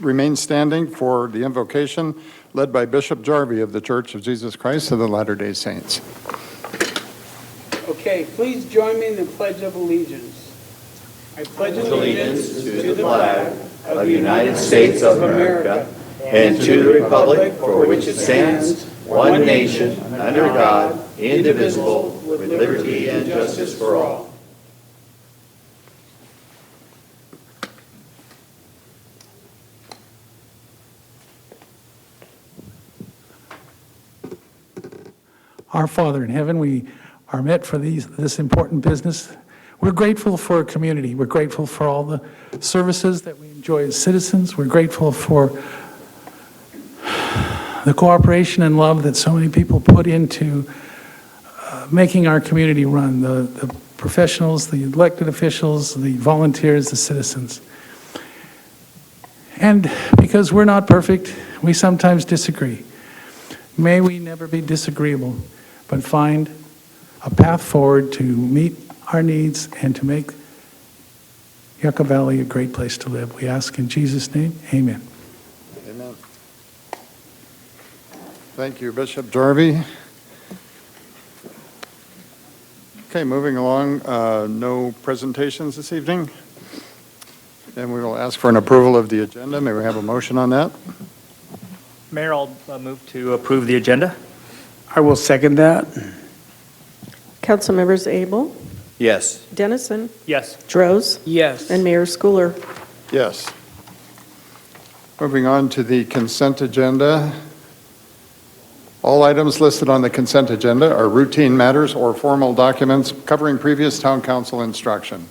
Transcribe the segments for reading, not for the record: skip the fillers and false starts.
remain standing for the invocation led by Bishop Jarvie of the Church of Jesus Christ of the Latter-day Saints. Okay, please join me in the Pledge of Allegiance. I pledge allegiance to the flag of the United States of America and to the republic for which it stands, one nation, under God, indivisible, with liberty and justice for all. Our Father in heaven, we are met for this important business. We're grateful for our community. We're grateful for all the services that we enjoy as citizens. We're grateful for the cooperation and love that so many people put into making our community run, the professionals, the elected officials, the volunteers, the citizens. And because we're not perfect, we sometimes disagree. May we never be disagreeable, but find a path forward to meet our needs and to make Yucca Valley a great place to live. We ask in Jesus' name, amen. Amen. Thank you, Bishop Jarvie. Okay, moving along, no presentations this evening. And we will ask for an approval of the agenda. May we have a motion on that? Mayor, I'll move to approve the agenda. I will second that. Council members Abel, Yes. Dennison, Yes. Droz, Yes. and Mayor Schooler. Yes. Moving on to the consent agenda. All items listed on the consent agenda are routine matters or formal documents covering previous town council instruction.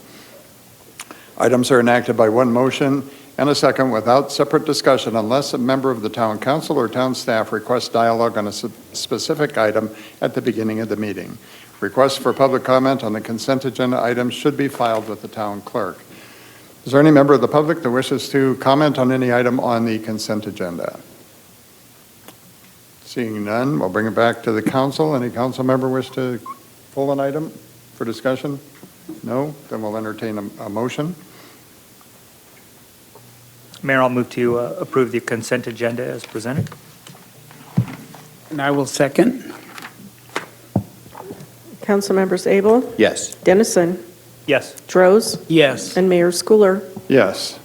Items are enacted by one motion and a second without separate discussion unless a member of the town council or town staff requests dialogue on a specific item at the beginning of the meeting. Requests for public comment on the consent agenda items should be filed with the town clerk. Is there any member of the public that wishes to comment on any item on the consent agenda? Seeing none, we'll bring it back to the council. Any council member wish to pull an item for discussion? No? Then we'll entertain a motion. Mayor, I'll move to approve the consent agenda as presented. And I will second. Council members Abel, Yes. Dennison, Yes. Droz, Yes. and Mayor Schooler. Yes.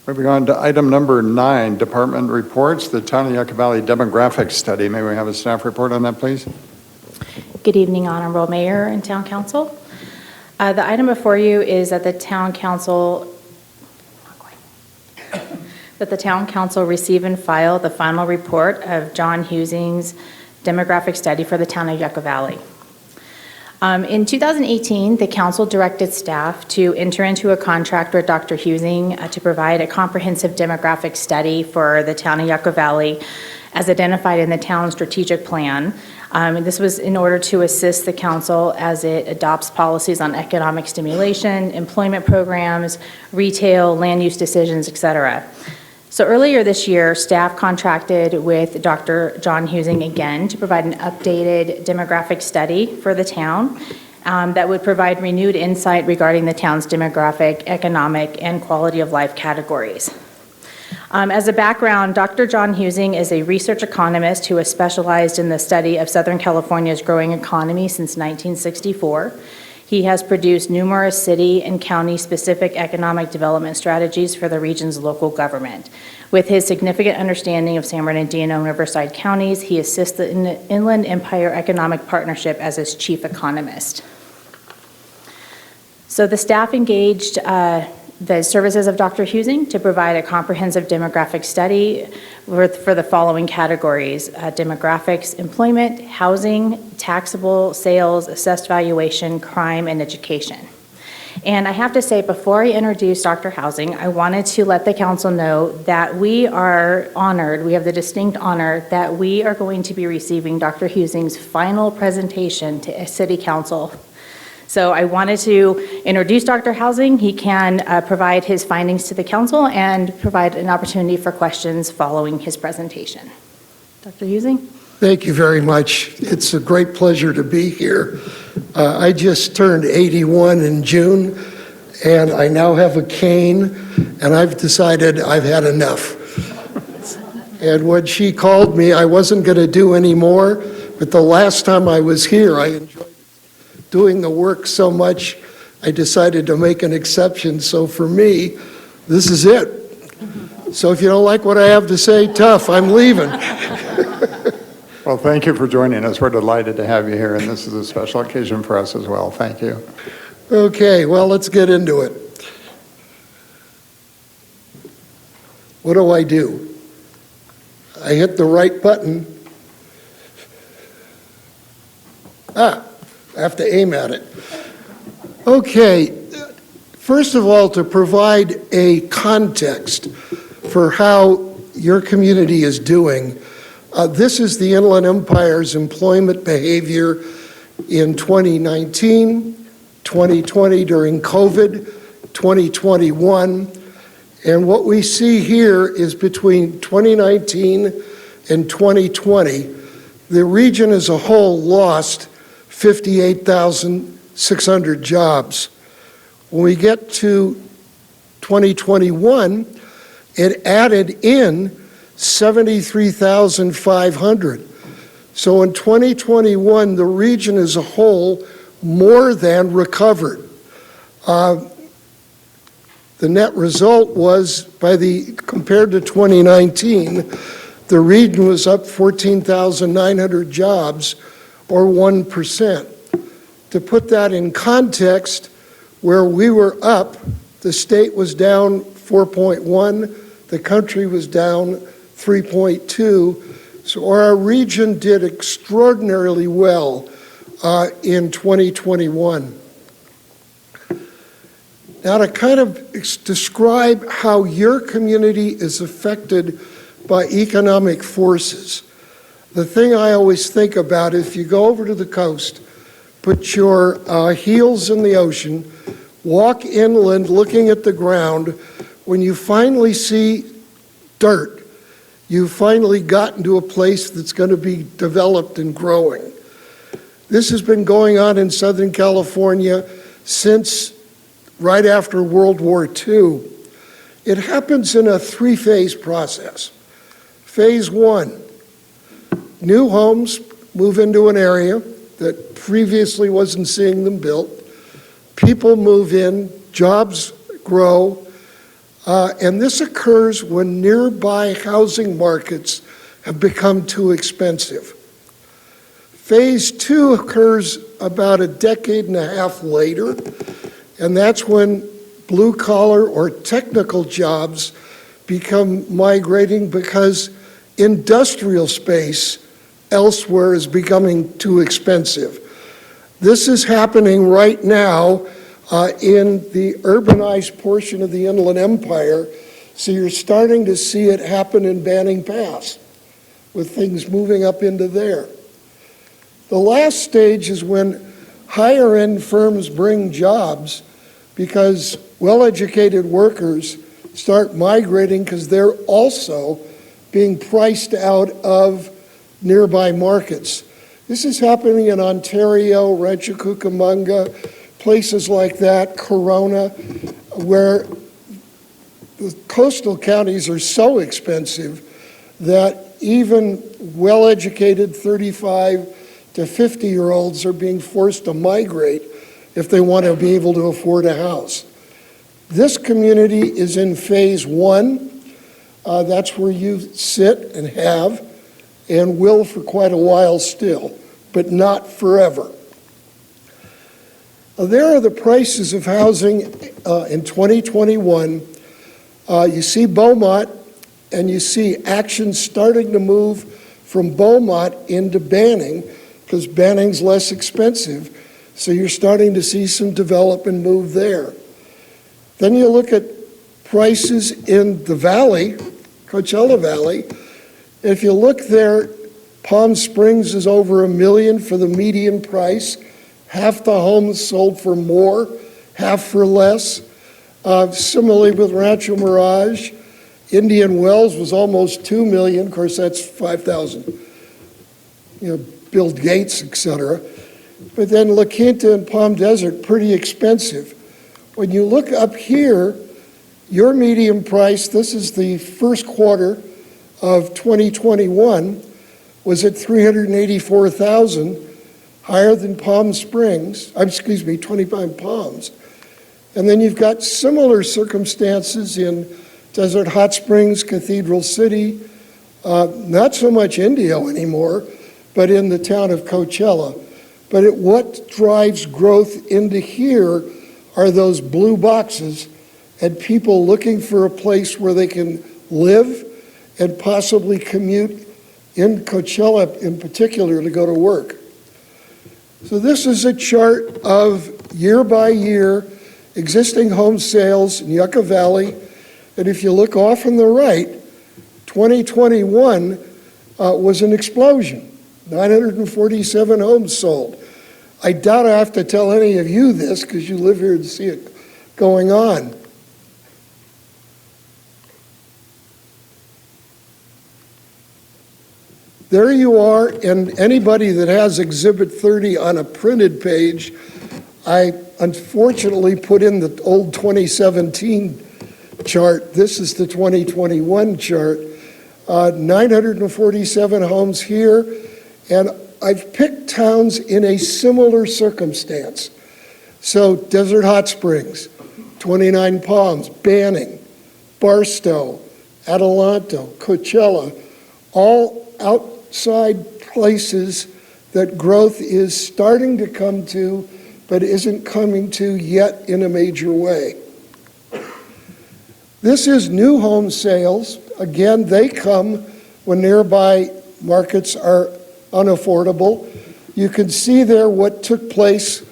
Moving on to item number 9, department reports, the Town of Yucca Valley demographic study. May we have a staff report on that, please? Good evening, Honorable Mayor and Town Council. The item before you is that the Town Council receive and file the final report of John Husing's demographic study for the Town of Yucca Valley. In 2018, the council directed staff to enter into a contract with Dr. Husing to provide a comprehensive demographic study for the Town of Yucca Valley as identified in the town strategic plan. This was in order to assist the council as it adopts policies on economic stimulation, employment programs, retail, land use decisions, et cetera. So earlier this year, staff contracted with Dr. John Husing again to provide an updated demographic study for the town that would provide renewed insight regarding the town's demographic, economic, and quality of life categories. As a background, Dr. John Husing is a research economist who has specialized in the study of Southern California's growing economy since 1964. He has produced numerous city and county-specific economic development strategies for the region's local government. With his significant understanding of San Bernardino and Riverside counties, he assists the Inland Empire Economic Partnership as its chief economist. So the staff engaged the services of Dr. Husing to provide a comprehensive demographic study for the following categories: demographics, employment, housing, taxable, sales, assessed valuation, crime, and education. And I have to say, before I introduce Dr. Husing, I wanted to let the council know that we are honored, we have the distinct honor that we are going to be receiving Dr. Husing's final presentation to City Council. So I wanted to introduce Dr. Husing. He can provide his findings to the council and provide an opportunity for questions following his presentation. Dr. Husing? Thank you very much. It's a great pleasure to be here. I just turned 81 in June, and I now have a cane, and I've decided I've had enough. And when she called me, I wasn't going to do any more, but the last time I was here, I enjoyed doing the work so much, I decided to make an exception. So for me, this is it. So if you don't like what I have to say, tough, I'm leaving. Well, thank you for joining us. We're delighted to have you here, and this is a special occasion for us as well. Thank you. Okay, well, let's get into it. What do? I hit the right button. I have to aim at it. Okay, first of all, to provide a context for how your community is doing, this is the Inland Empire's employment behavior in 2019, 2020 during COVID, 2021, and what we see here is between 2019 and 2020, the region as a whole lost 58,600 jobs. When we get to 2021, it added in 73,500. So in 2021, the region as a whole more than recovered. The net result was, compared to 2019, the region was up 14,900 jobs, or 1%. To put that in context, where we were up, the state was down 4.1, the country was down 3.2, so our region did extraordinarily well in 2021. Now, to kind of describe how your community is affected by economic forces, the thing I always think about, if you go over to the coast, put your heels in the ocean, walk inland looking at the ground, when you finally see dirt, you've finally gotten to a place that's going to be developed and growing. This has been going on in Southern California since right after World War II. It happens in a three-phase process. Phase one, new homes move into an area that previously wasn't seeing them built. People move in, jobs grow, and this occurs when nearby housing markets have become too expensive. Phase two occurs about a decade and a half later, and that's when blue-collar or technical jobs become migrating because industrial space elsewhere is becoming too expensive. This is happening right now in the urbanized portion of the Inland Empire, so you're starting to see it happen in Banning Pass, with things moving up into there. The last stage is when higher-end firms bring jobs because well-educated workers start migrating because they're also being priced out of nearby markets. This is happening in Ontario, Rancho Cucamonga, places like that, Corona, where the coastal counties are so expensive that even well-educated 35 to 50-year-olds are being forced to migrate if they want to be able to afford a house. This community is in phase one. That's where you sit and have and will for quite a while still, but not forever. There are the prices of housing in 2021. You see Beaumont, and you see action starting to move from Beaumont into Banning, because Banning's less expensive, so you're starting to see some development move there. Then you look at prices in the valley, Coachella Valley. If you look there, Palm Springs is over $1 million for the median price. Half the homes sold for more, half for less. Similarly with Rancho Mirage, Indian Wells was almost $2 million. Of course, that's 5,000. Bill Gates, etc. But then La Quinta and Palm Desert, pretty expensive. When you look up here, Your median price, this is the first quarter of 2021, was at $384,000, higher than Palm Springs, 25 Palms. And then you've got similar circumstances in Desert Hot Springs, Cathedral City, not so much Indio anymore, but in the town of Coachella. But what drives growth into here are those blue boxes and people looking for a place where they can live and possibly commute in Coachella in particular to go to work. So this is a chart of year by year existing home sales in Yucca Valley. And if you look off on the right, 2021 was an explosion, 947 homes sold. I doubt I have to tell any of you this because you live here to see it going on. There you are, and anybody that has Exhibit 30 on a printed page, I unfortunately put in the old 2017 chart. This is the 2021 chart. 947 homes here, and I've picked towns in a similar circumstance. So Desert Hot Springs, 29 Palms, Banning, Barstow, Adelanto, Coachella, all outside places that growth is starting to come to, but isn't coming to yet in a major way. This is new home sales. Again, they come when nearby markets are unaffordable. You can see there what took place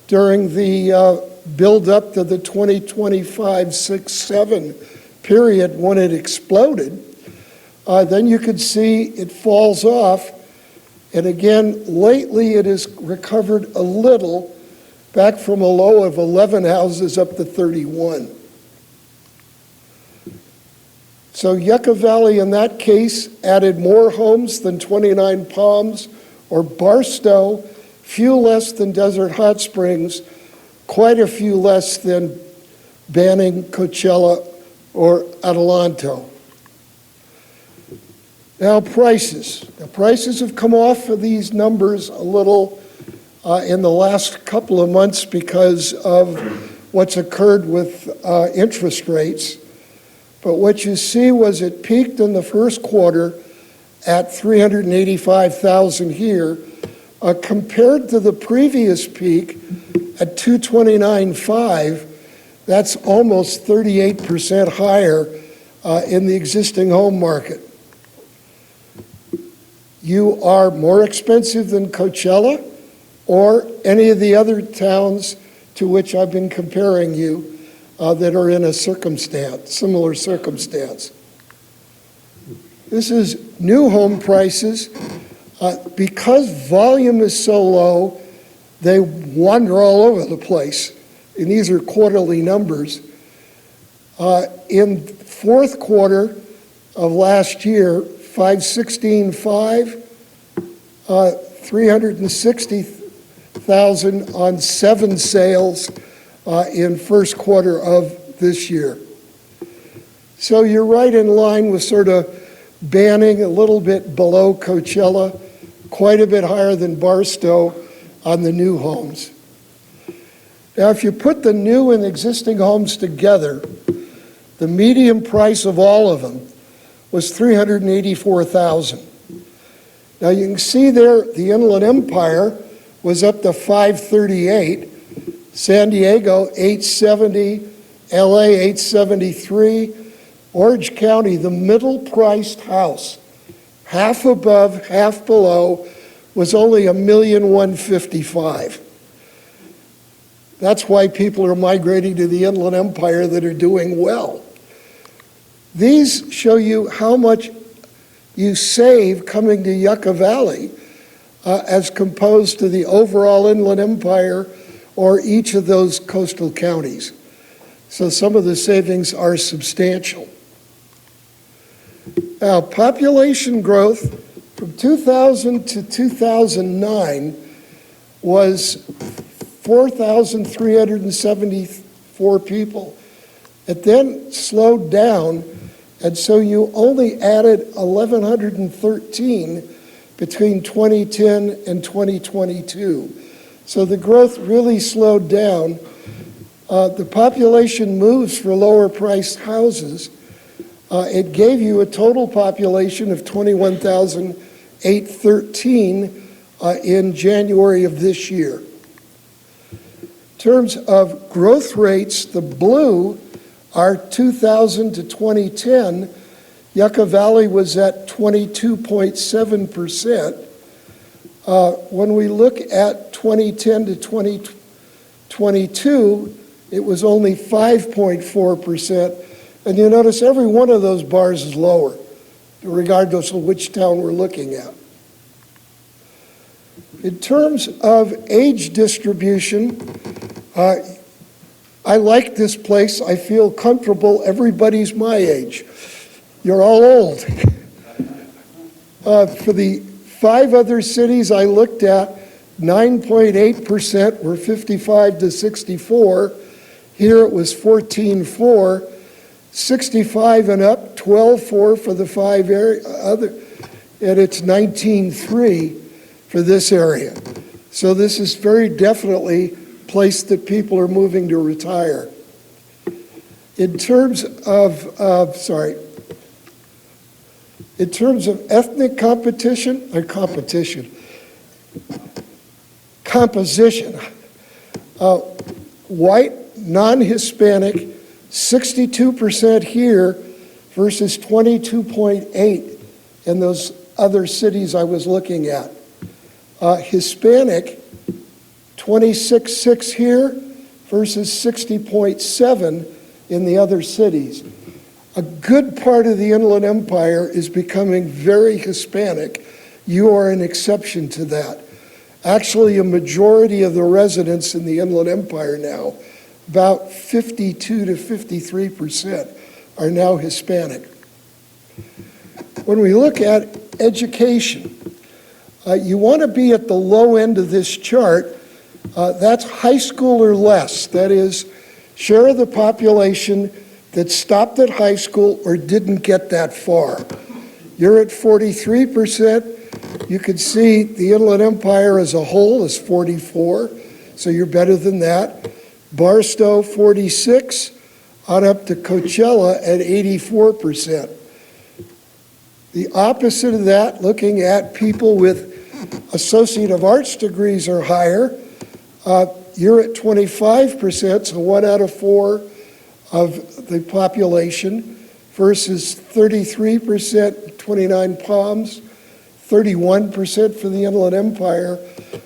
during the build-up to the 2025 6-7 period when it exploded. Then you can see it falls off. And again, lately it has recovered a little, back from a low of 11 houses up to 31. So Yucca Valley in that case added more homes than 29 Palms or Barstow, few less than Desert Hot Springs, quite a few less than Banning, Coachella, or Adelanto. Now prices. The prices have come off of these numbers a little in the last couple of months because of what's occurred with interest rates. But what you see was it peaked in the first quarter at 385,000 here, compared to the previous peak at 229.5. That's almost 38% higher in the existing home market. You are more expensive than Coachella or any of the other towns to which I've been comparing you that are in a similar circumstance. This is new home prices. Because volume is so low, they wander all over the place. And these are quarterly numbers. In fourth quarter of last year, 516.5, 360,000 on 7 sales in first quarter of this year. So you're right in line with sort of Banning, a little bit below Coachella, quite a bit higher than Barstow on the new homes. Now, if you put the new and existing homes together, the median price of all of them was $384,000. Now you can see there the Inland Empire was up to $538, San Diego $870, LA $873, Orange County, the middle priced house, half above, half below, was only $1,155,000. That's why people are migrating to the Inland Empire that are doing well. These show you how much you save coming to Yucca Valley as composed to the overall Inland Empire or each of those coastal counties. So some of the savings are substantial. Now, population growth from 2000 to 2009 was 4,374 people. It then slowed down, and so you only added 1,113 between 2010 and 2022. So the growth really slowed down. The population moves for lower priced houses. It gave you a total population of 21,813 in January of this year. In terms of growth rates, the blue are 2000 to 2010. Yucca Valley was at 22.7%. When we look at 2010 to 2022, it was only 5.4%. And you notice every one of those bars is lower, regardless of which town we're looking at. In terms of age distribution, I like this place. I feel comfortable. Everybody's my age. You're all old. For the 5 other cities I looked at, 9.8% were 55 to 64. Here it was 14.4. 65 and up, 12.4 for the 5 other, and it's 19.3 for this area. So this is very definitely a place that people are moving to retire. In terms of ethnic composition, white, non-Hispanic, 62% here versus 22.8 in those other cities I was looking at. Hispanic, 26.6 here versus 60.7 in the other cities. A good part of the Inland Empire is becoming very Hispanic. You are an exception to that. Actually, a majority of the residents in the Inland Empire now, about 52 to 53%, are now Hispanic. When we look at education, you want to be at the low end of this chart. That's high school or less. That is, share of the population that stopped at high school or didn't get that far. You're at 43%. You can see the Inland Empire as a whole is 44, so you're better than that. Barstow, 46, on up to Coachella at 84%. The opposite of that, looking at people with Associate of Arts degrees or higher, you're at 25%, so 1 out of 4 of the population, versus 33%, 29 Palms, 31% for the Inland Empire.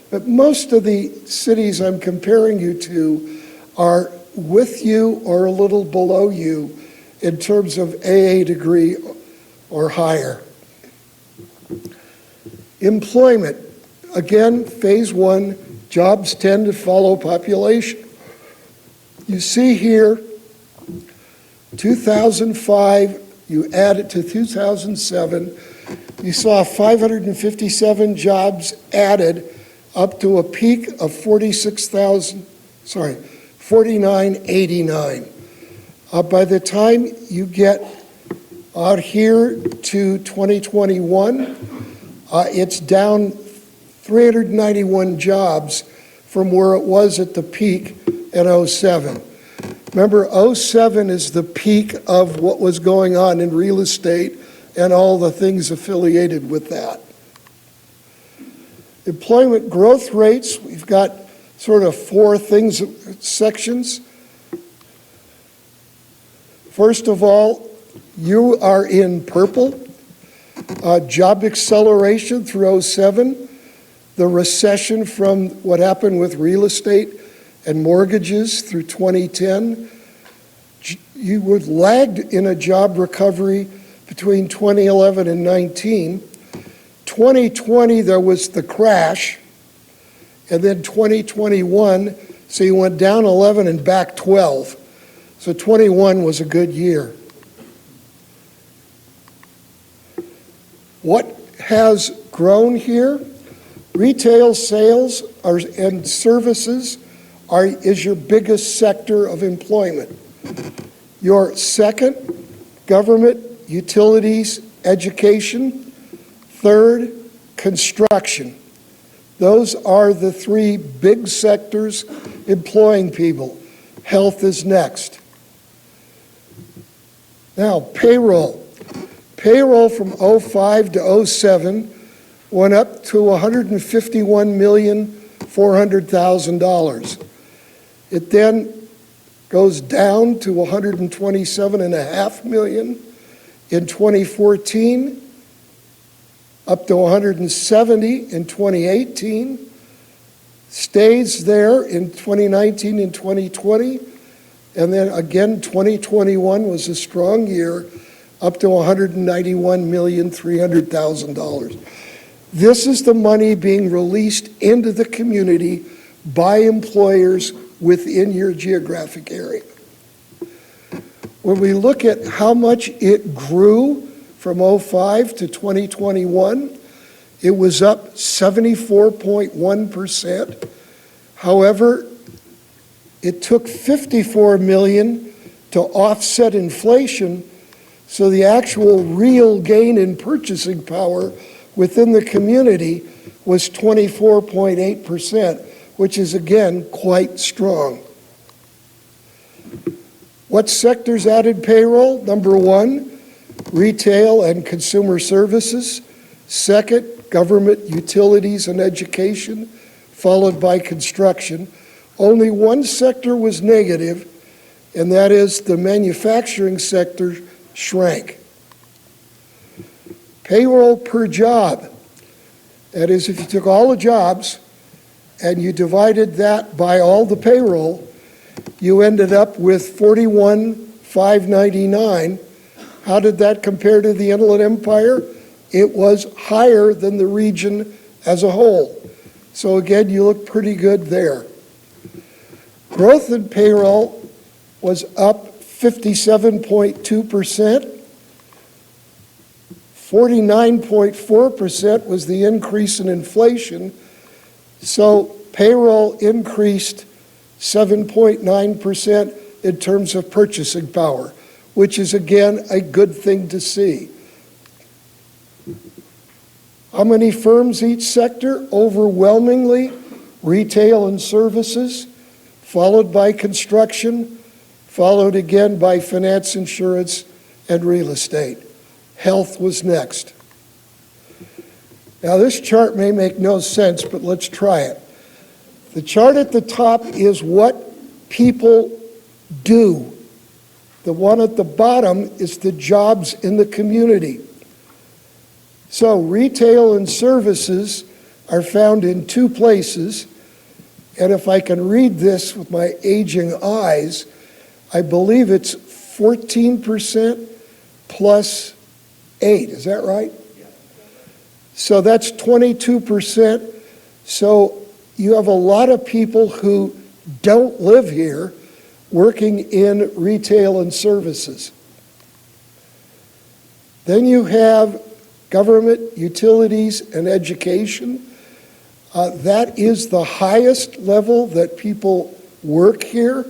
But most of the cities I'm comparing you to are with you or a little below you in terms of AA degree or higher. Employment, again, phase 1, jobs tend to follow population. You see here, 2005, you add it to 2007, you saw 557 jobs added up to a peak of 4989. By the time you get out here to 2021, it's down 391 jobs from where it was at the peak in '07. Remember, '07 is the peak of what was going on in real estate and all the things affiliated with that. Employment growth rates, we've got sort of 4 sections. First of all, you are in purple. Job acceleration through '07, the recession from what happened with real estate and mortgages through 2010. You were lagged in a job recovery between 2011 and 19. 2020, there was the crash, and then 2021, so you went down 11 and back 12. So 21 was a good year. What has grown here? Retail sales and services is your biggest sector of employment. Your second, government, utilities, education. Third, construction. Those are the three big sectors employing people. Health is next. Now, payroll. Payroll from '05 to '07 went up to $151,400,000. It then goes down to $127.5 million in 2014, up to $170 in 2018, stays there in 2019 and 2020, and then again 2021 was a strong year, up to $191,300,000. This is the money being released into the community by employers within your geographic area. When we look at how much it grew from '05 to 2021, it was up 74.1%. However, it took $54 million to offset inflation, so the actual real gain in purchasing power within the community was 24.8%, which is again quite strong. What sectors added payroll? Number one, retail and consumer services. Second, government, utilities, and education, followed by construction. Only one sector was negative, and that is the manufacturing sector shrank. Payroll per job. That is, if you took all the jobs and you divided that by all the payroll, you ended up with 41,599. How did that compare to the Inland Empire? It was higher than the region as a whole. So again, you look pretty good there. Growth in payroll was up 57.2%. 49.4% was the increase in inflation. So payroll increased 7.9% in terms of purchasing power, which is again a good thing to see. How many firms each sector? Overwhelmingly retail and services, followed by construction, followed again by finance, insurance, and real estate. Health was next. Now this chart may make no sense, but let's try it. The chart at the top is what people do. The one at the bottom is the jobs in the community. So retail and services are found in two places, and if I can read this with my aging eyes, I believe it's 14% plus 8, is that right? So that's 22%. So you have a lot of people who don't live here working in retail and services. Then you have government, utilities, and education. That is the highest level that people work here.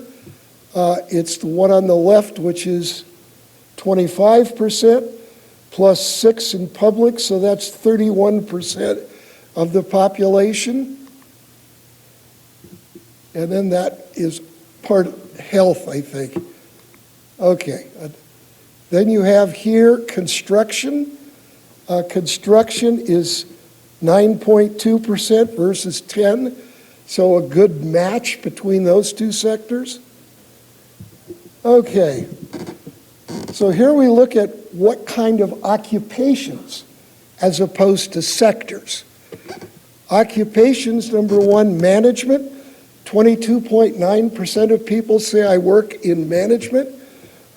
It's the one on the left, which is 25%, plus 6 in public, so that's 31% of the population. And then that is part of health, I think. Okay. Then you have here construction. Construction is 9.2% versus 10, so a good match between those two sectors. Okay, so here we look at what kind of occupations as opposed to sectors. Occupations, number one, management. 22.9% of people say I work in management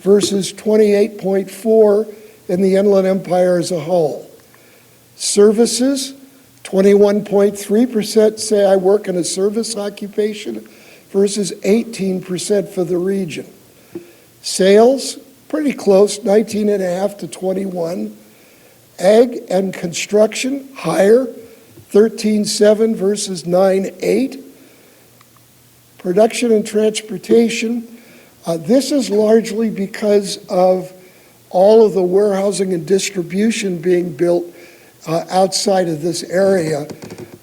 versus 28.4% in the Inland Empire as a whole. Services, 21.3% say I work in a service occupation versus 18% for the region. Sales, pretty close, 19.5 to 21. Ag and construction, higher, 13.7 versus 9.8. Production and transportation, This is largely because of all of the warehousing and distribution being built outside of this area,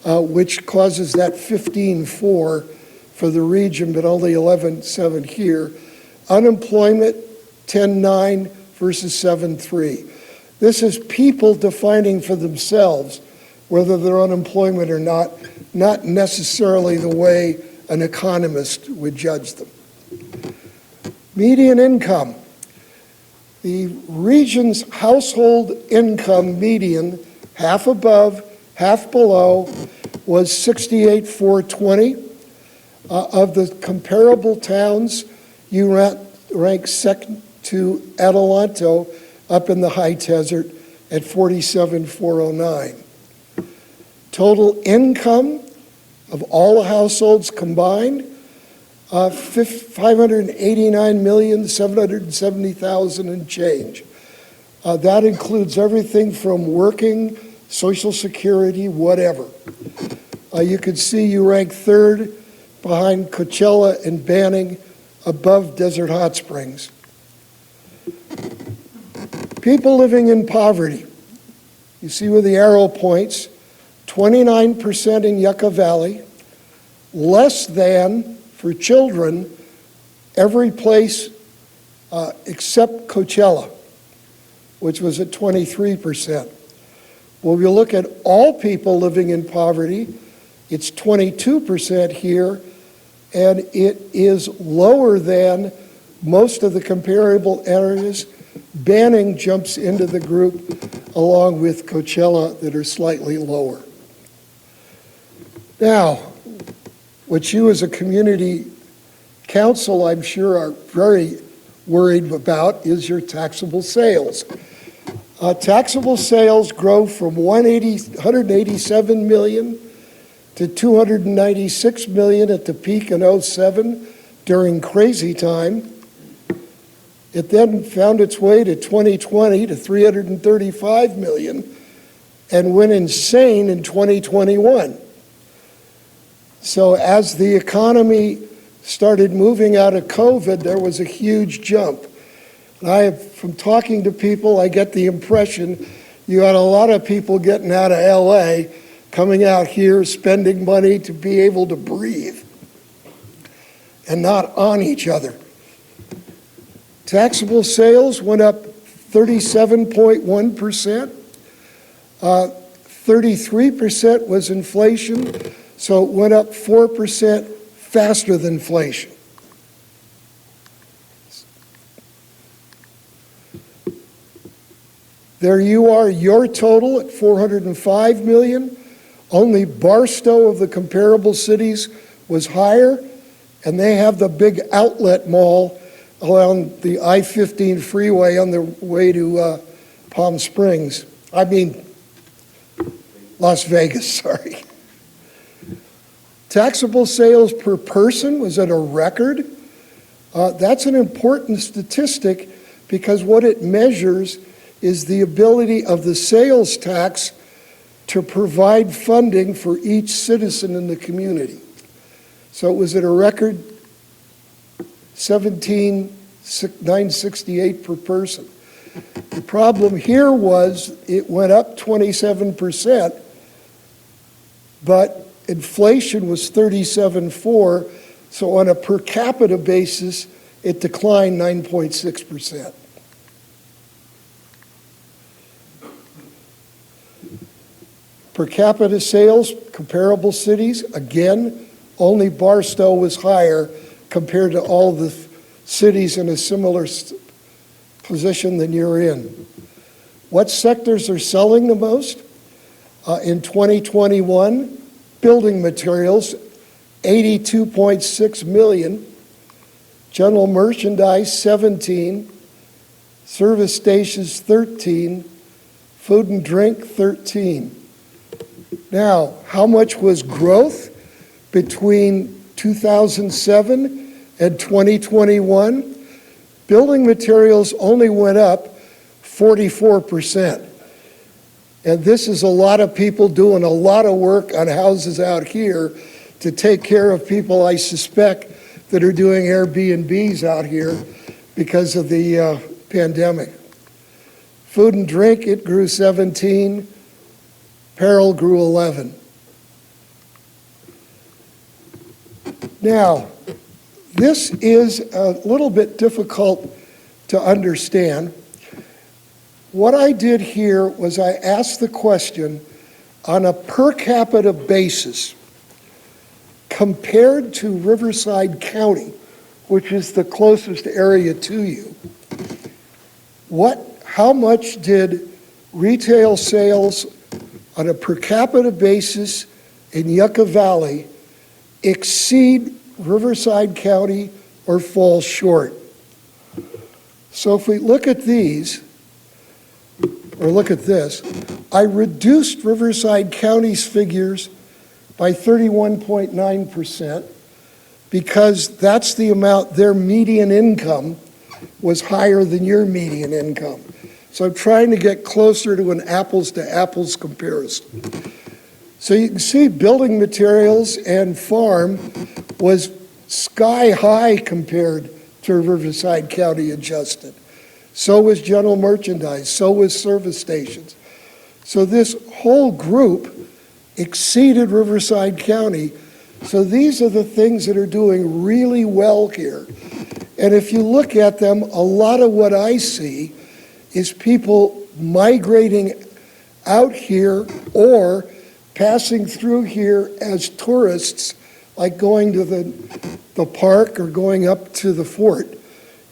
which causes that 15.4 for the region, but only 11.7 here. Unemployment, 10.9 versus 7.3. This is people defining for themselves whether they're unemployment or not necessarily the way an economist would judge them. Median income. The region's household income median, half above, half below, was 68,420. Of the comparable towns, you rank second to Adelanto up in the high desert at 47,409. Total income of all households combined, 589,770,000 and change. That includes everything from working, Social Security, whatever. You can see you rank third behind Coachella and Banning, above Desert Hot Springs. People living in poverty. You see where the arrow points, 29% in Yucca Valley, less than, for children, every place except Coachella, which was at 23%. Well, if you look at all people living in poverty, it's 22% here, and it is lower than most of the comparable areas. Banning jumps into the group along with Coachella that are slightly lower. Now, what you as a community council, I'm sure, are very worried about is your taxable sales. Taxable sales grow from 187 million to 296 million at the peak in '07 during crazy time. It then found its way to 2020 to 335 million and went insane in 2021. So as the economy started moving out of COVID, there was a huge jump. And from talking to people, I get the impression you had a lot of people getting out of LA, coming out here, spending money to be able to breathe and not on each other. Taxable sales went up 37.1%. 33% was inflation, so it went up 4% faster than inflation. There you are, your total at 405 million. Only Barstow of the comparable cities was higher, and they have the big outlet mall along the I-15 freeway on the way to Palm Springs. I mean, Las Vegas, sorry. Taxable sales per person was at a record. That's an important statistic because what it measures is the ability of the sales tax to provide funding for each citizen in the community. So it was at a record 17,968 per person. The problem here was it went up 27%, but inflation was 37.4, so on a per capita basis, it declined 9.6%. Per capita sales, comparable cities, again, only Barstow was higher compared to all the cities in a similar position than you're in. What sectors are selling the most? In 2021, building materials, 82.6 million. General merchandise, 17. Service stations, 13. Food and drink, 13. Now, how much was growth between 2007 and 2021? Building materials only went up 44%. And this is a lot of people doing a lot of work on houses out here to take care of people I suspect that are doing Airbnbs out here because of the pandemic. Food and drink, it grew 17. Apparel grew 11. Now, this is a little bit difficult to understand. What I did here was I asked the question, on a per capita basis, compared to Riverside County, which is the closest area to you, how much did retail sales on a per capita basis in Yucca Valley exceed Riverside County or fall short? So if we look at these, or look at this, I reduced Riverside County's figures by 31.9% because that's the amount their median income was higher than your median income. So I'm trying to get closer to an apples to apples comparison. So you can see building materials and farm was sky high compared to Riverside County adjusted. So was general merchandise, so was service stations. So this whole group exceeded Riverside County. So these are the things that are doing really well here. And if you look at them, a lot of what I see is people migrating out here or passing through here as tourists, like going to the park or going up to the fort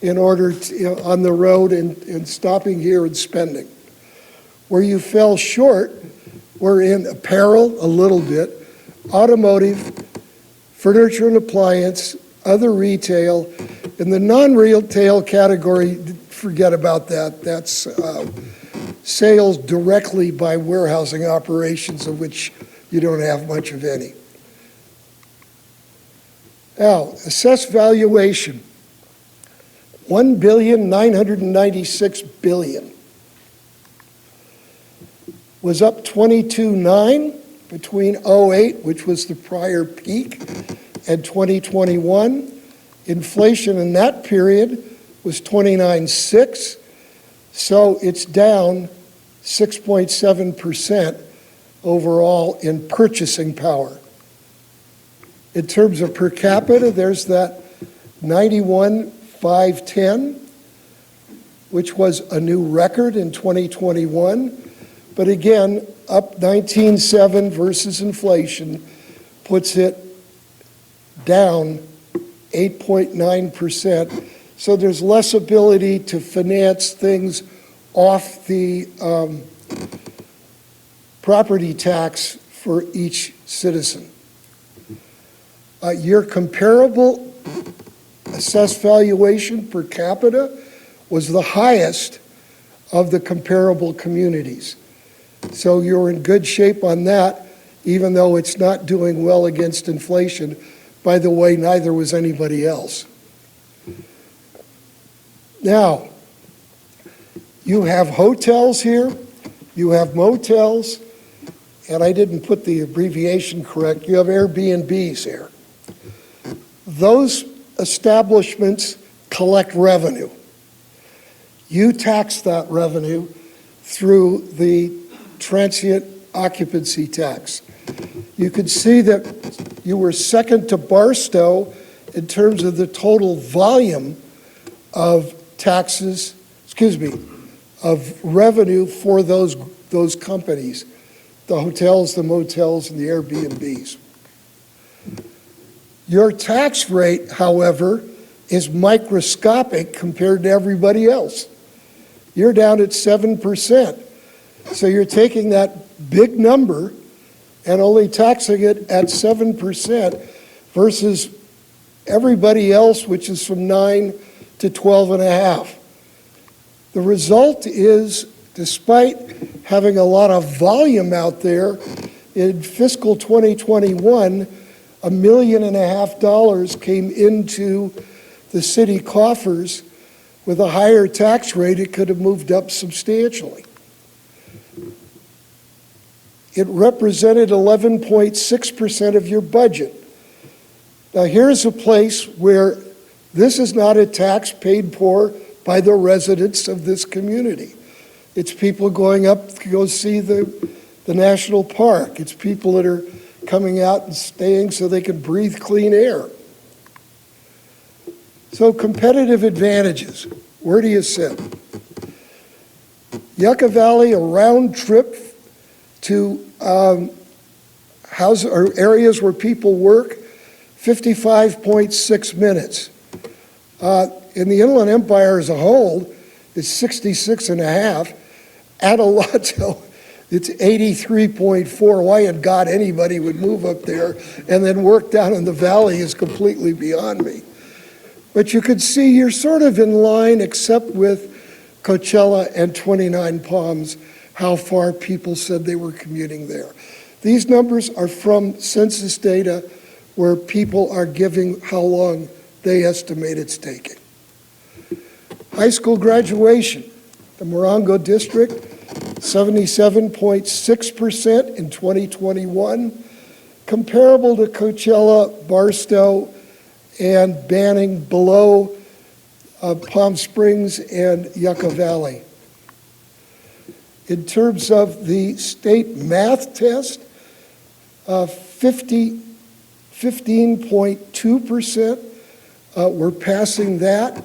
in order to, on the road and stopping here and spending. Where you fell short were in apparel a little bit, automotive, furniture and appliance, other retail. In the non-retail category, forget about that. That's sales directly by warehousing operations, of which you don't have much of any. Now, assessed valuation, $1,996,000,000 was up 22.9 between '08, which was the prior peak, and 2021. Inflation in that period was 29.6, so it's down 6.7% overall in purchasing power. In terms of per capita, there's that 91,510, which was a new record in 2021. But again, up 19.7 versus inflation puts it down 8.9%. So there's less ability to finance things off the property tax for each citizen. Your comparable assessed valuation per capita was the highest of the comparable communities. So you're in good shape on that, even though it's not doing well against inflation. By the way, neither was anybody else. Now, you have hotels here, you have motels, and I didn't put the abbreviation correct, you have Airbnbs here. Those establishments collect revenue. You tax that revenue through the transient occupancy tax. You could see that you were second to Barstow in terms of the total volume of taxes, of revenue for those companies, the hotels, the motels, and the Airbnbs. Your tax rate, however, is microscopic compared to everybody else. You're down at 7%. So you're taking that big number and only taxing it at 7% versus everybody else, which is from 9 to 12.5. The result is, despite having a lot of volume out there, in fiscal 2021, $1.5 million came into the city coffers. With a higher tax rate, it could have moved up substantially. It represented 11.6% of your budget. Now, here's a place where this is not a tax paid for by the residents of this community. It's people going up to go see the national park. It's people that are coming out and staying so they can breathe clean air. So competitive advantages, where do you sit? Yucca Valley, a round trip to areas where people work, 55.6 minutes. In the Inland Empire as a whole, it's 66 and a half. Adelanto, it's 83.4. Why in God anybody would move up there and then work down in the valley is completely beyond me. But you could see you're sort of in line, except with Coachella and 29 Palms, how far people said they were commuting there. These numbers are from census data where people are giving how long they estimate it's taking. High school graduation, the Morongo District, 77.6% in 2021, comparable to Coachella, Barstow, and Banning, below Palm Springs and Yucca Valley. In terms of the state math test, 15.2% were passing that.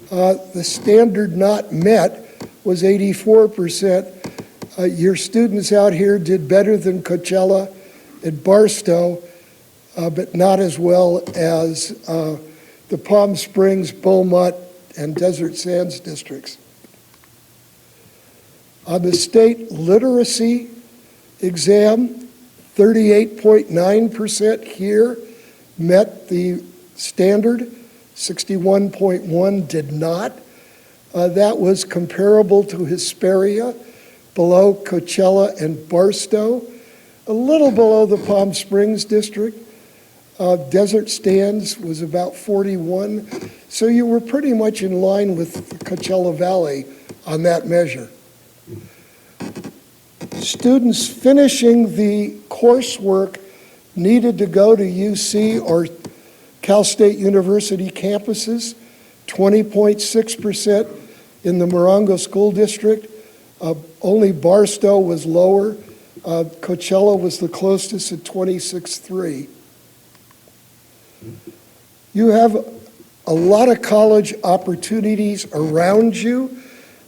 The standard not met was 84%. Your students out here did better than Coachella and Barstow, but not as well as the Palm Springs, Beaumont, and Desert Sands districts. On the state literacy exam, 38.9% here met the standard, 61.1 did not. That was comparable to Hesperia, below Coachella and Barstow, a little below the Palm Springs district. Desert Sands was about 41. So you were pretty much in line with the Coachella Valley on that measure. Students finishing the coursework needed to go to UC or Cal State University campuses, 20.6% in the Morongo School District. Only Barstow was lower. Coachella was the closest at 26.3. You have a lot of college opportunities around you.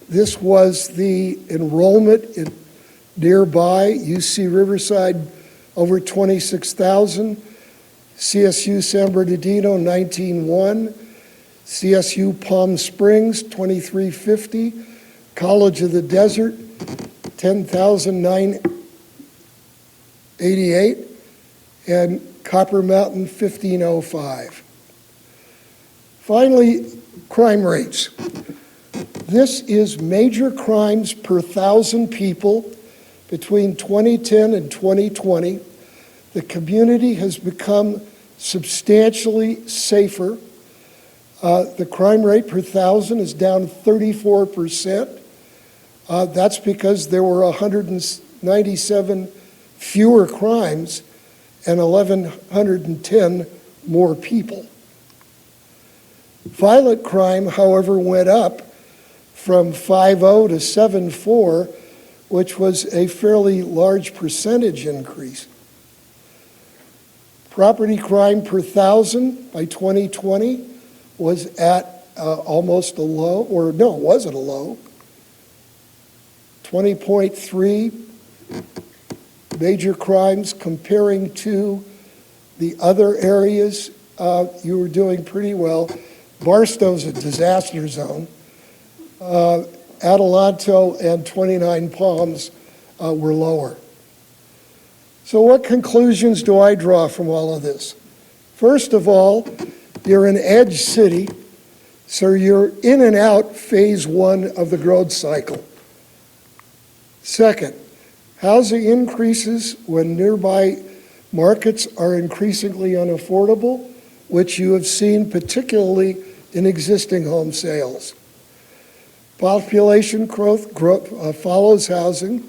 This was the enrollment in nearby. UC Riverside, over 26,000. CSU San Bernardino, 19.1. CSU Palm Springs, 2350. College of the Desert, 10,988. And Copper Mountain, 1505. Finally, crime rates. This is major crimes per 1,000 people between 2010 and 2020. The community has become substantially safer. The crime rate per 1,000 is down 34%. That's because there were 197 fewer crimes and 1,110 more people. Violent crime, however, went up from 5.0 to 7.4, which was a fairly large percentage increase. Property crime per 1,000 by 2020 was at almost a low, or no, it wasn't a low, 20.3 major crimes. Comparing to the other areas, you were doing pretty well. Barstow's a disaster zone. Adelanto and 29 Palms were lower. So what conclusions do I draw from all of this? First of all, you're an edge city, so you're in and out phase one of the growth cycle. Second, housing increases when nearby markets are increasingly unaffordable, which you have seen particularly in existing home sales. Population growth follows housing.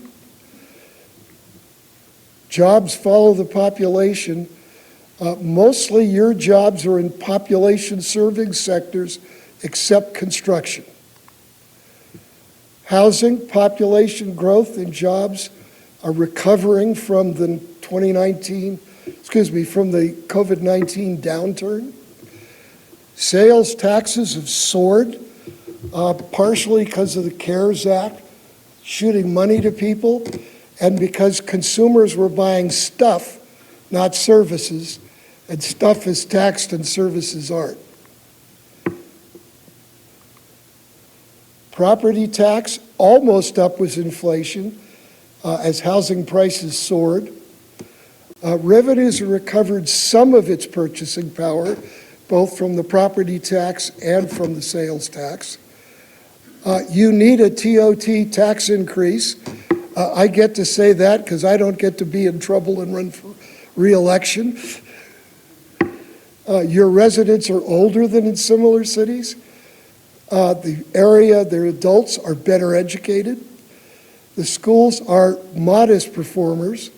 Jobs follow the population. Mostly your jobs are in population-serving sectors except construction. Housing, population growth, and jobs are recovering from the from the COVID-19 downturn. Sales taxes have soared, partially because of the CARES Act, shooting money to people, and because consumers were buying stuff, not services, and stuff is taxed and services aren't. Property tax almost up with inflation as housing prices soared. Revenues recovered some of its purchasing power, both from the property tax and from the sales tax. You need a TOT tax increase. I get to say that because I don't get to be in trouble and run for re-election. Your residents are older than in similar cities. Their adults are better educated. The schools are modest performers.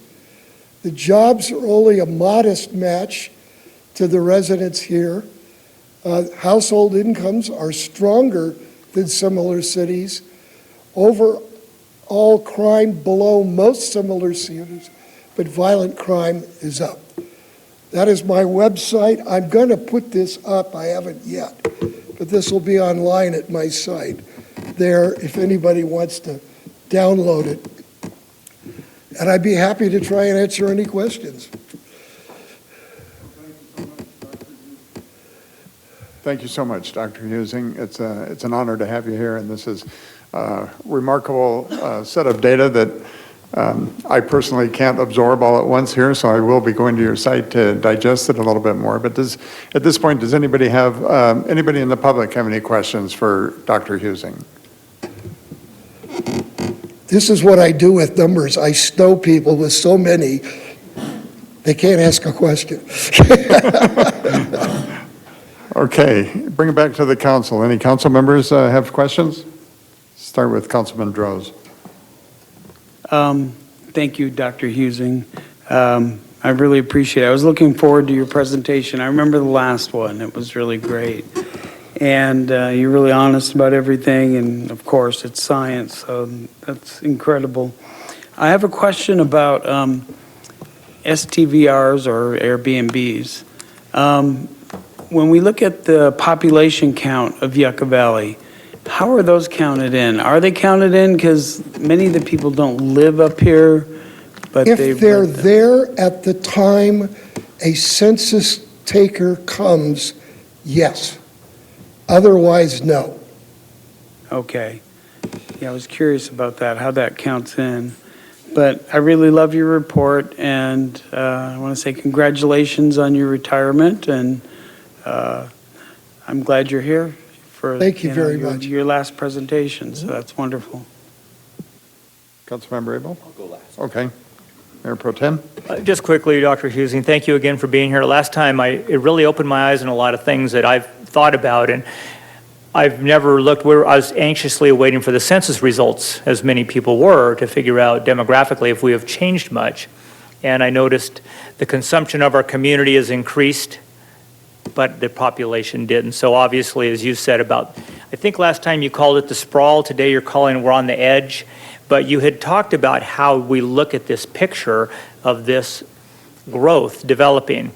The jobs are only a modest match to the residents here. Household incomes are stronger than similar cities. Overall crime below most similar cities, but violent crime is up. That is my website. I'm going to put this up. I haven't yet, but this will be online at my site there if anybody wants to download it. And I'd be happy to try and answer any questions. Thank you so much, Dr. Husing. It's an honor to have you here, and this is a remarkable set of data that I personally can't absorb all at once here, so I will be going to your site to digest it a little bit more. But at this point, does anybody in the public have any questions for Dr. Husing? This is what I do with numbers. I stow people with so many, they can't ask a question. Okay, bring it back to the council. Any council members have questions? Start with Councilman Droz. Thank you, Dr. Husing. I really appreciate it. I was looking forward to your presentation. I remember the last one. It was really great. And you're really honest about everything. And of course, it's science, so that's incredible. I have a question about STVRs or Airbnbs. When we look at the population count of Yucca Valley, how are those counted in? Are they counted in because many of the people don't live up here, but if they're there at the time a census taker comes, yes. Otherwise, no. Okay. Yeah, I was curious about that, how that counts in. But I really love your report, and I want to say congratulations on your retirement, and I'm glad you're here for Thank you very much. Your last presentation, so that's wonderful. Councilmember Abel? I'll go last. Okay. Mayor Pro Tem? Just quickly, Dr. Husing, thank you again for being here. Last time, it really opened my eyes on a lot of things that I've thought about, and I've never looked where I was anxiously awaiting for the census results, as many people were, to figure out demographically if we have changed much. And I noticed the consumption of our community has increased, but the population didn't. So obviously, as you said about, I think last time you called it the sprawl, today you're calling we're on the edge, but you had talked about how we look at this picture of this growth developing.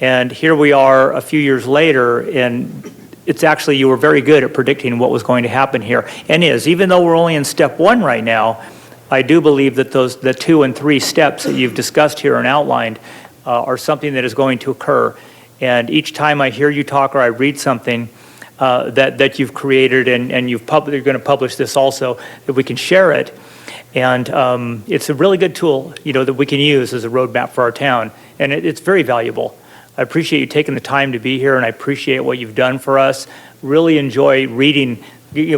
And here we are a few years later, and it's actually, you were very good at predicting what was going to happen here, and even though we're only in step one right now, I do believe that the 2 and 3 steps that you've discussed here and outlined are something that is going to occur. And each time I hear you talk or I read something that you've created and you're going to publish this also, that we can share it. And it's a really good tool, that we can use as a roadmap for our town, and it's very valuable. I appreciate you taking the time to be here, and I appreciate what you've done for us. Really enjoy reading,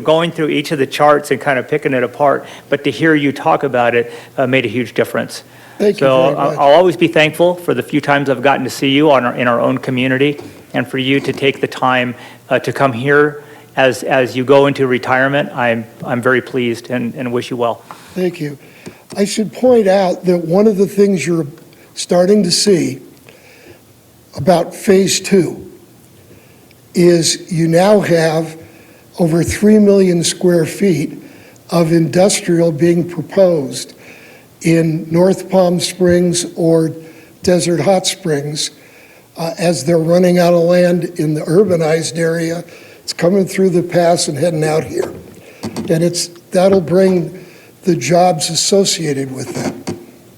going through each of the charts and kind of picking it apart, but to hear you talk about it made a huge difference. Thank you So very much. I'll always be thankful for the few times I've gotten to see you in our own community, and for you to take the time to come here as you go into retirement. I'm very pleased and wish you well. Thank you. I should point out that one of the things you're starting to see, about Phase 2 is you now have over 3 million square feet of industrial being proposed in North Palm Springs or Desert Hot Springs. As they're running out of land in the urbanized area, it's coming through the pass and heading out here. And that'll bring the jobs associated with that.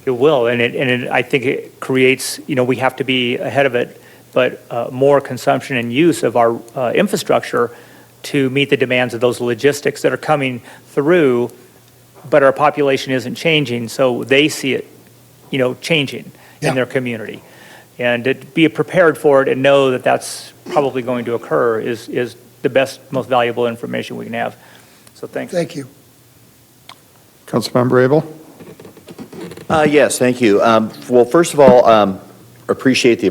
It will, and I think it creates, we have to be ahead of it, but more consumption and use of our infrastructure to meet the demands of those logistics that are coming through, but our population isn't changing, so they see it, changing in their community. And to be prepared for it and know that that's probably going to occur is the best, most valuable information we can have. So thanks. Thank you. Councilmember Abel? Yes, thank you. Well, first of all, appreciate the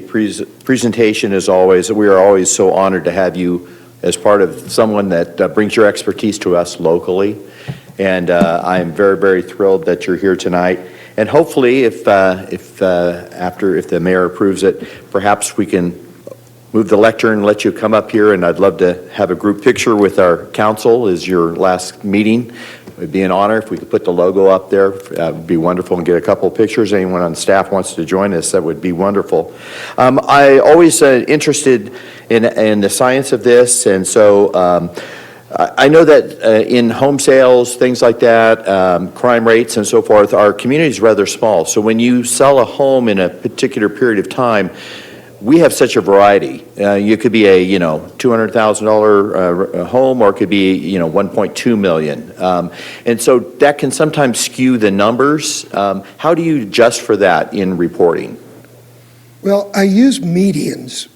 presentation as always. We are always so honored to have you as part of someone that brings your expertise to us locally. And I'm very, very thrilled that you're here tonight. And hopefully, if the mayor approves it, perhaps we can move the lectern and let you come up here. And I'd love to have a group picture with our council as your last meeting. It would be an honor if we could put the logo up there. That would be wonderful, and get a couple of pictures. Anyone on staff wants to join us, that would be wonderful. I always interested in the science of this, and so I know that in home sales, things like that, crime rates and so forth, our community is rather small. So when you sell a home in a particular period of time, we have such a variety. You could be a $200,000 home, or it could be 1.2 million, and so that can sometimes skew the numbers. How do you adjust for that in reporting? Well, I use medians,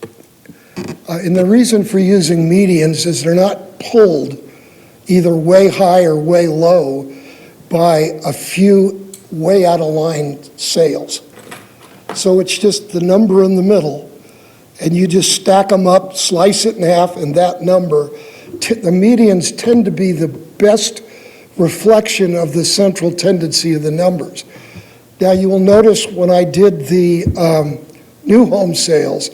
and the reason for using medians is they're not pulled either way high or way low by a few way out of line sales. So it's just the number in the middle, and you just stack them up, slice it in half, and that number. The medians tend to be the best reflection of the central tendency of the numbers. Now, you will notice when I did the new home sales,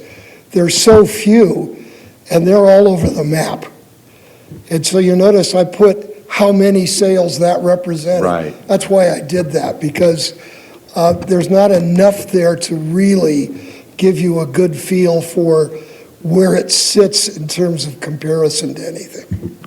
there's so few, and they're all over the map. And so you notice I put how many sales that represented. Right. That's why I did that, because there's not enough there to really give you a good feel for where it sits in terms of comparison to anything.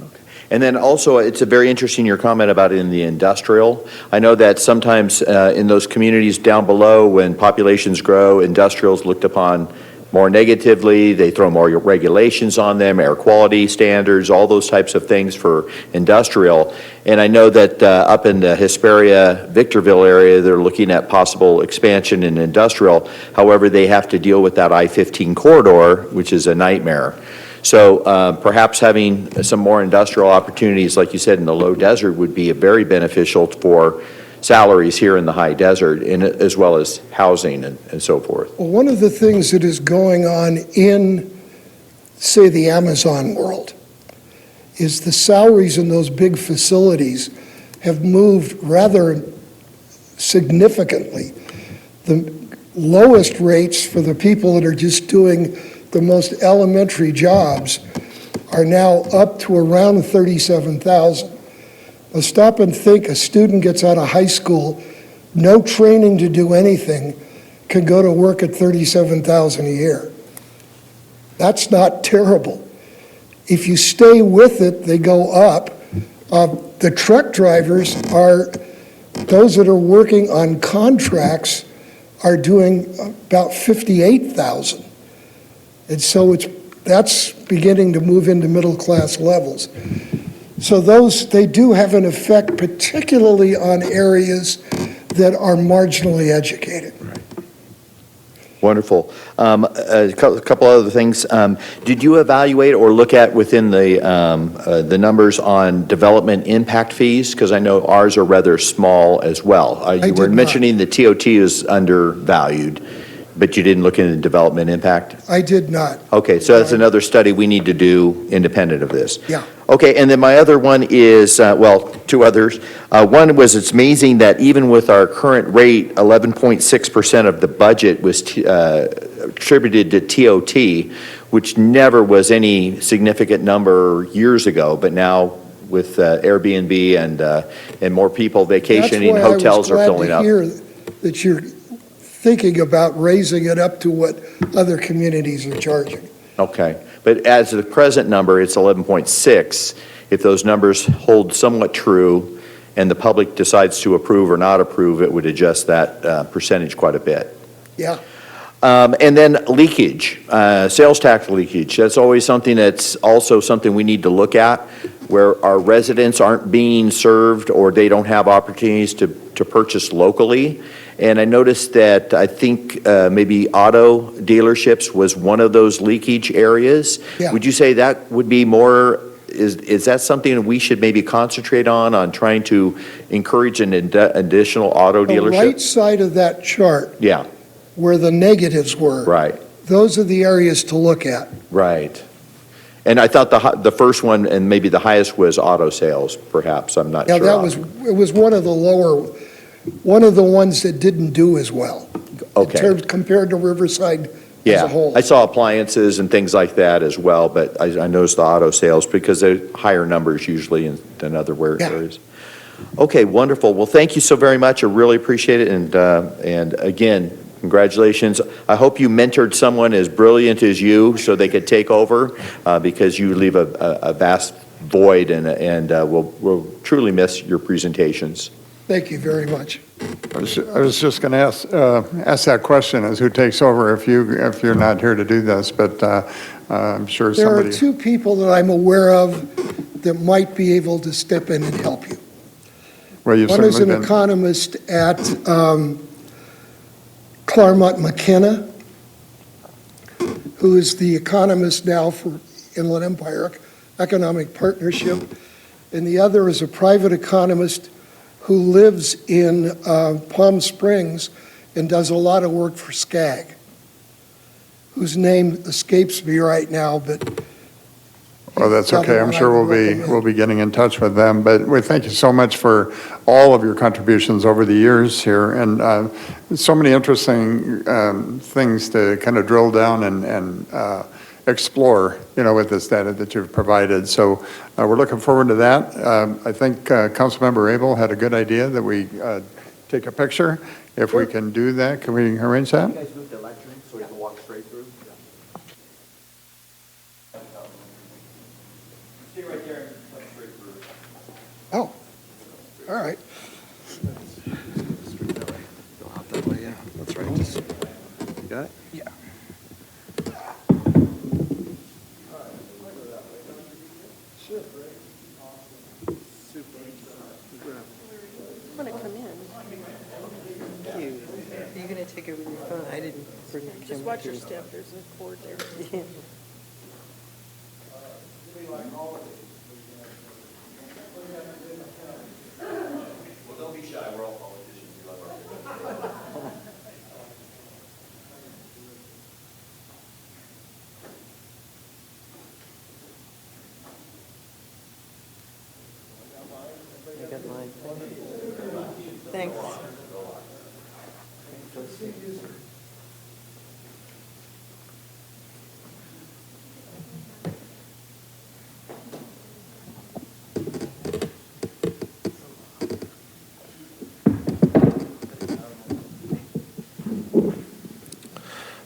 And then also, it's a very interesting, your comment about in the industrial. I know that sometimes in those communities down below, when populations grow, industrials looked upon more negatively. They throw more regulations on them, air quality standards, all those types of things for industrial. And I know that up in the Hesperia, Victorville area, they're looking at possible expansion in industrial. However, they have to deal with that I-15 corridor, which is a nightmare. So perhaps having some more industrial opportunities, like you said, in the low desert would be very beneficial for salaries here in the high desert, and as well as housing and so forth. Well, one of the things that is going on in, say, the Amazon world is the salaries in those big facilities have moved rather significantly. The lowest rates for the people that are just doing the most elementary jobs are now up to around 37,000. Now stop and think, a student gets out of high school, no training to do anything, can go to work at 37,000 a year. That's not terrible. If you stay with it, they go up. The truck drivers are, those that are working on contracts are doing about 58,000. And so that's beginning to move into middle class levels. So they do have an effect, particularly on areas that are marginally educated. Right. Wonderful. A couple other things. Did you evaluate or look at within the numbers on development impact fees? Because I know ours are rather small as well. You were mentioning the TOT is undervalued, but you didn't look into development impact? I did not. Okay, so that's another study we need to do independent of this. Yeah. Okay, and then my other one is, well, two others. One was, it's amazing that even with our current rate, 11.6% of the budget was contributed to TOT, which never was any significant number years ago, but now with Airbnb and more people vacationing, hotels are filling up. That's why I was glad to hear that you're thinking about raising it up to what other communities are charging. Okay, but as the present number, it's 11.6. If those numbers hold somewhat true and the public decides to approve or not approve, it would adjust that percentage quite a bit. Yeah. And then leakage, sales tax leakage. That's always something that's also something we need to look at, where our residents aren't being served or they don't have opportunities to purchase locally. And I noticed that I think maybe auto dealerships was one of those leakage areas. Yeah. Would you say that would be more, is that something that we should maybe concentrate on trying to encourage an additional auto The dealership? right side of that chart, Yeah, where the negatives were, right. those are the areas to look at. Right. And I thought the first one and maybe the highest was auto sales, perhaps, I'm not Yeah, sure. it was one of the lower, one of the ones that didn't do as well. Okay. Compared to Riverside as Yeah, a whole. I saw appliances and things like that as well, but I noticed the auto sales because they're higher numbers usually than other Yeah. areas. Okay, wonderful. Well, thank you so very much. I really appreciate it. And again, congratulations. I hope you mentored someone as brilliant as you so they could take over because you leave a vast void and we'll truly miss your presentations. Thank you very much. I was just going to ask that question, is who takes over if you're not here to do this, but I'm sure There somebody. are two people that I'm aware of that might be able to step in and help you. Well, you've One is certainly an been. economist at Claremont McKenna, who is the economist now for Inland Empire Economic Partnership, and the other is a private economist who lives in Palm Springs and does a lot of work for SCAG, whose name escapes me right now, but. Well, that's he's okay. the I'm one I sure would recommend. we'll be getting in touch with them. But we thank you so much for all of your contributions over the years here, and so many interesting things to kind of drill down and explore, with this data that you've provided. So we're looking forward to that. I think Councilmember Abel had a good idea that we take a picture. If we can do that, can we arrange that? You guys move the lectern so we can walk straight through? Stay right there and walk straight through. Oh, all right. Go out that way, yeah, that's right. You got it? Yeah. Want to come in? Thank you. Are you going to take it with your phone? I didn't bring my camera. Just watch your step, there's a cord there. Yeah. Well, don't be shy, we're all politicians. We love our I got mine. Thanks.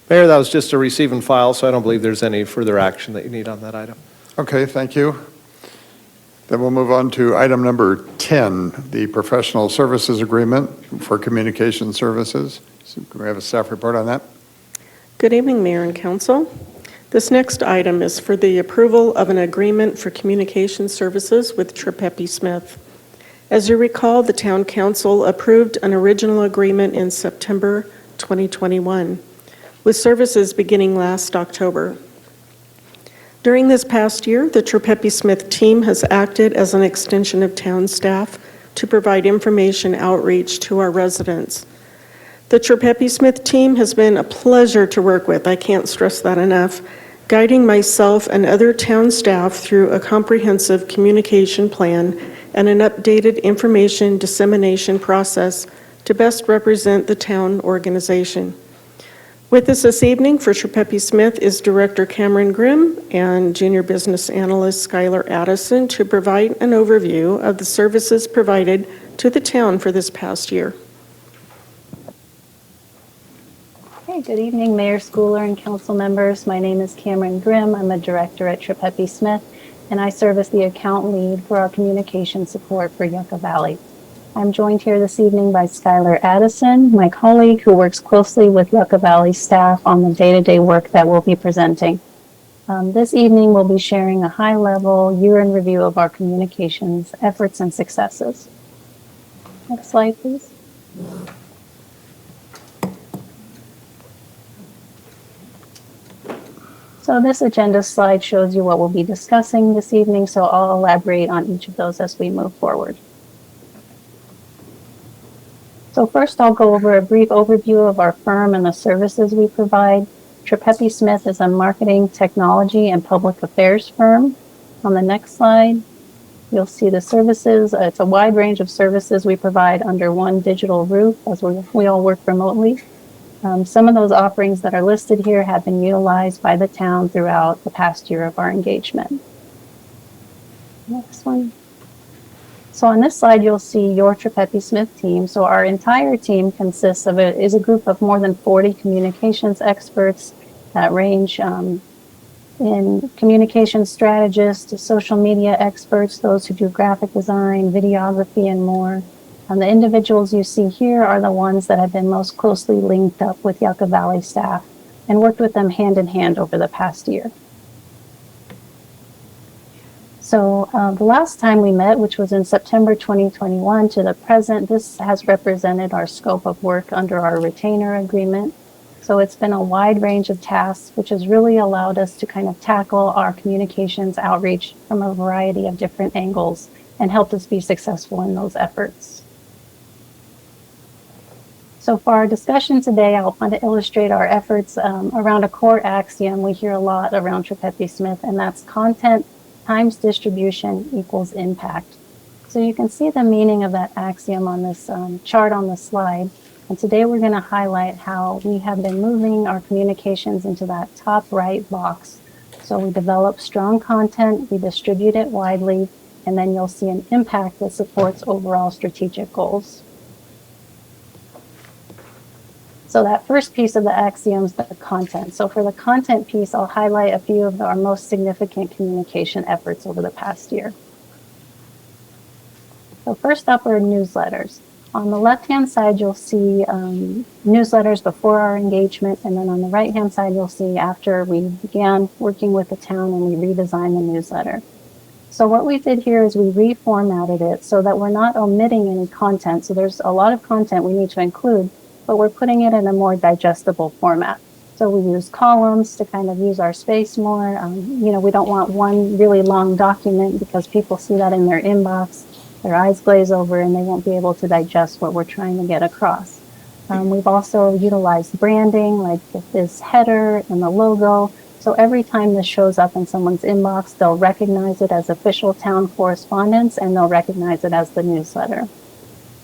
Mayor, that was just a receive and file, so I don't believe there's any further action that you need on that item. Okay, thank you. Then we'll move on to item number 10, the professional services agreement for communication services. So can we have a staff report on that? Good evening, Mayor and Council. This next item is for the approval of an agreement for communication services with Trippepi Smith. As you recall, the Town Council approved an original agreement in September 2021, with services beginning last October. During this past year, the Trippepi Smith team has acted as an extension of town staff to provide information outreach to our residents. The Trippepi Smith team has been a pleasure to work with, I can't stress that enough, guiding myself and other town staff through a comprehensive communication plan and an updated information dissemination process to best represent the town organization. With us this evening for Trippepi Smith is Director Cameron Grimm and Junior Business Analyst Skylar Addison to provide an overview of the services provided to the town for this past year. Hey, good evening, Mayor Schooler and council members. My name is Cameron Grimm. I'm a director at Trippepi Smith, and I serve as the account lead for our communication support for Yucca Valley. I'm joined here this evening by Skylar Addison, my colleague who works closely with Yucca Valley staff on the day-to-day work that we'll be presenting. This evening, we'll be sharing a high-level year-end review of our communications efforts and successes. Next slide, please. So this agenda slide shows you what we'll be discussing this evening, so I'll elaborate on each of those as we move forward. So first, I'll go over a brief overview of our firm and the services we provide. Trippepi Smith is a marketing, technology, and public affairs firm. On the next slide, you'll see the services. It's a wide range of services we provide under one digital roof as we all work remotely. Some of those offerings that are listed here have been utilized by the town throughout the past year of our engagement. Next one. So on this slide, you'll see your Trippepi Smith team. So our entire team consists of is a group of more than 40 communications experts that range in communication strategists to social media experts, those who do graphic design, videography, and more. And the individuals you see here are the ones that have been most closely linked up with Yucca Valley staff and worked with them hand in hand over the past year. So the last time we met, which was in September 2021 to the present, this has represented our scope of work under our retainer agreement. So it's been a wide range of tasks, which has really allowed us to kind of tackle our communications outreach from a variety of different angles and helped us be successful in those efforts. So for our discussion today, I want to illustrate our efforts around a core axiom we hear a lot around Trippepi Smith, and that's content times distribution equals impact. So you can see the meaning of that axiom on this chart on the slide. And today we're going to highlight how we have been moving our communications into that top right box. So we develop strong content, we distribute it widely, and then you'll see an impact that supports overall strategic goals. So that first piece of the axiom is the content. So for the content piece, I'll highlight a few of our most significant communication efforts over the past year. So first up are newsletters. On the left-hand side, you'll see newsletters before our engagement, and then on the right-hand side, you'll see after we began working with the town and we redesigned the newsletter. So what we did here is we reformatted it so that we're not omitting any content. So there's a lot of content we need to include, but we're putting it in a more digestible format. So we use columns to kind of use our space more. We don't want one really long document because people see that in their inbox, their eyes glaze over, and they won't be able to digest what we're trying to get across. We've also utilized branding, like this header and the logo. So every time this shows up in someone's inbox, they'll recognize it as official town correspondence, and they'll recognize it as the newsletter.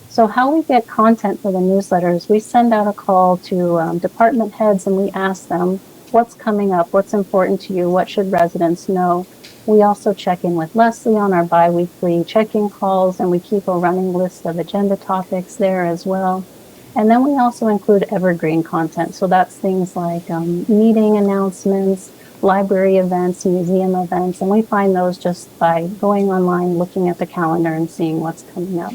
So how we get content for the newsletters, we send out a call to department heads and we ask them, what's coming up, what's important to you, what should residents know? We also check in with Leslie on our bi-weekly check-in calls, and we keep a running list of agenda topics there as well. And then we also include evergreen content. So that's things like meeting announcements, library events, museum events, and we find those just by going online, looking at the calendar and seeing what's coming up.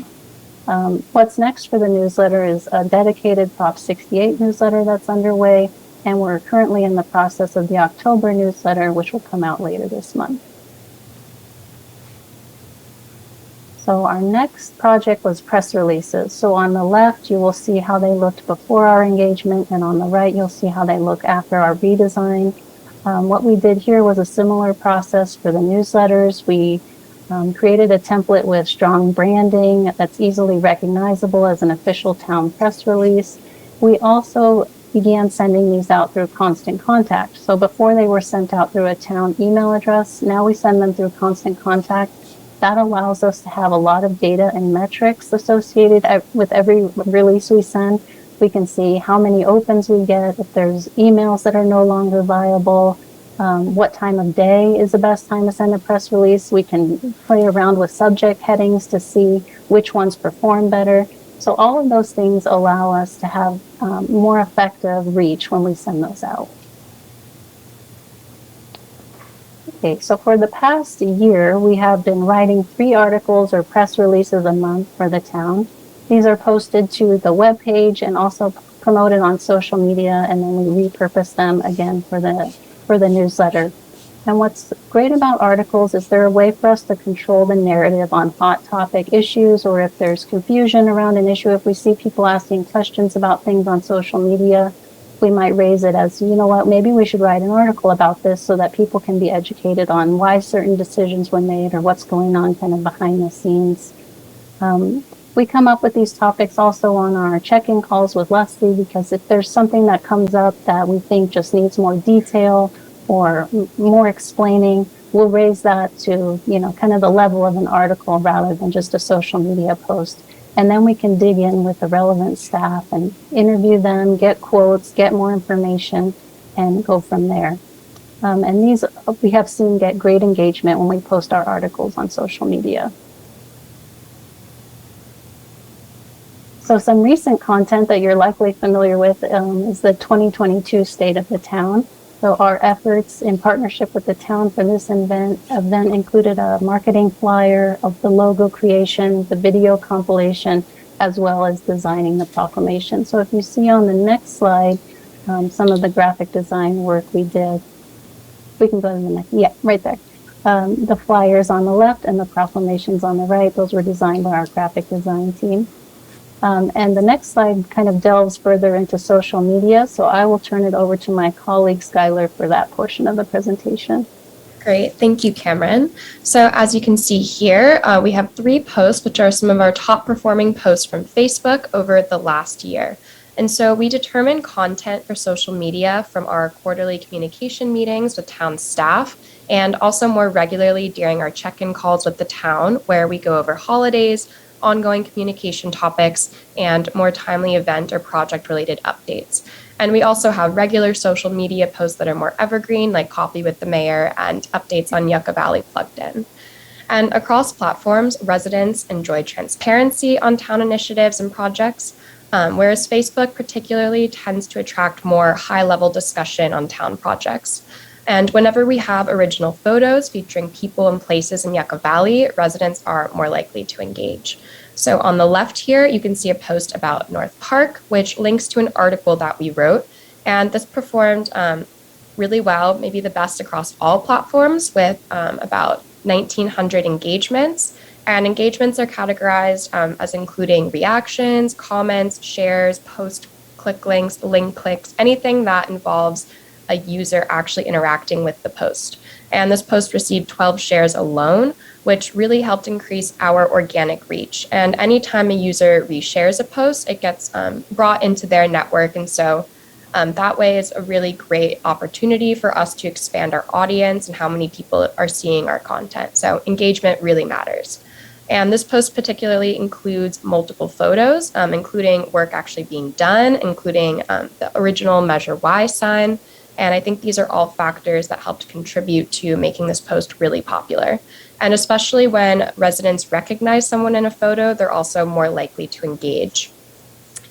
What's next for the newsletter is a dedicated Prop 68 newsletter that's underway, and we're currently in the process of the October newsletter, which will come out later this month. So our next project was press releases. So on the left, you will see how they looked before our engagement, and on the right, you'll see how they look after our redesign. What we did here was a similar process for the newsletters. We created a template with strong branding that's easily recognizable as an official town press release. We also began sending these out through Constant Contact. So before they were sent out through a town email address, now we send them through Constant Contact. That allows us to have a lot of data and metrics associated with every release we send. We can see how many opens we get, if there's emails that are no longer viable, what time of day is the best time to send a press release. We can play around with subject headings to see which ones perform better. So all of those things allow us to have more effective reach when we send those out. Okay, so for the past year, we have been writing 3 articles or press releases a month for the town. These are posted to the webpage and also promoted on social media, and then we repurpose them again for the newsletter. And what's great about articles is they're a way for us to control the narrative on hot topic issues, or if there's confusion around an issue, if we see people asking questions about things on social media, we might raise it as, you know what, maybe we should write an article about this so that people can be educated on why certain decisions were made or what's going on kind of behind the scenes. We come up with these topics also on our check-in calls with Leslie, because if there's something that comes up that we think just needs more detail or more explaining, we'll raise that to, kind of the level of an article rather than just a social media post. And then we can dig in with the relevant staff and interview them, get quotes, get more information, and go from there. And these we have seen get great engagement when we post our articles on social media. So some recent content that you're likely familiar with is the 2022 State of the Town. So our efforts in partnership with the town for this event included a marketing flyer of the logo creation, the video compilation, as well as designing the proclamation. So if you see on the next slide, some of the graphic design work we did. We can go to the next, yeah, right there. The flyers on the left and the proclamations on the right, those were designed by our graphic design team. And the next slide kind of delves further into social media, so I will turn it over to my colleague Skylar for that portion of the presentation. Great, thank you, Cameron. So as you can see here, we have 3 posts, which are some of our top performing posts from Facebook over the last year. And so we determine content for social media from our quarterly communication meetings with town staff, and also more regularly during our check-in calls with the town, where we go over holidays, ongoing communication topics, and more timely event or project-related updates. And we also have regular social media posts that are more evergreen, like Coffee with the Mayor and updates on Yucca Valley Plugged In. And across platforms, residents enjoy transparency on town initiatives and projects, whereas Facebook particularly tends to attract more high-level discussion on town projects. And whenever we have original photos featuring people and places in Yucca Valley, residents are more likely to engage. So on the left here, you can see a post about North Park, which links to an article that we wrote. And this performed really well, maybe the best across all platforms, with about 1,900 engagements. And engagements are categorized as including reactions, comments, shares, post click links, link clicks, anything that involves a user actually interacting with the post. And this post received 12 shares alone, which really helped increase our organic reach. And anytime a user reshares a post, it gets brought into their network. And so that way is a really great opportunity for us to expand our audience and how many people are seeing our content. So engagement really matters. And this post particularly includes multiple photos, including work actually being done, including the original Measure Y sign. And I think these are all factors that helped contribute to making this post really popular. And especially when residents recognize someone in a photo, they're also more likely to engage.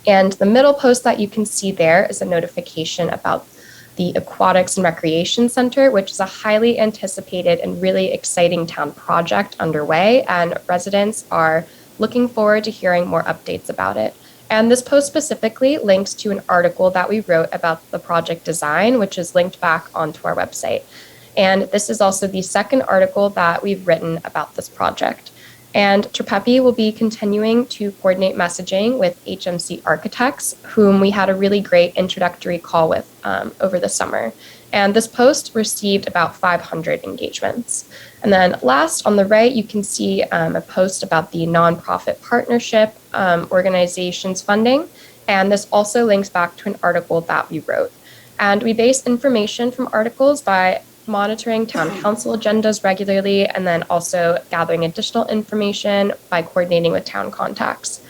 And the middle post that you can see there is a notification about the Aquatics and Recreation Center, which is a highly anticipated and really exciting town project underway, and residents are looking forward to hearing more updates about it. And this post specifically links to an article that we wrote about the project design, which is linked back onto our website. And this is also the second article that we've written about this project. And Trepepi will be continuing to coordinate messaging with HMC Architects, whom we had a really great introductory call with over the summer. And this post received about 500 engagements. And then last on the right, you can see a post about the nonprofit partnership organization's funding. And this also links back to an article that we wrote. And we base information from articles by monitoring town council agendas regularly, and then also gathering additional information by coordinating with town contacts.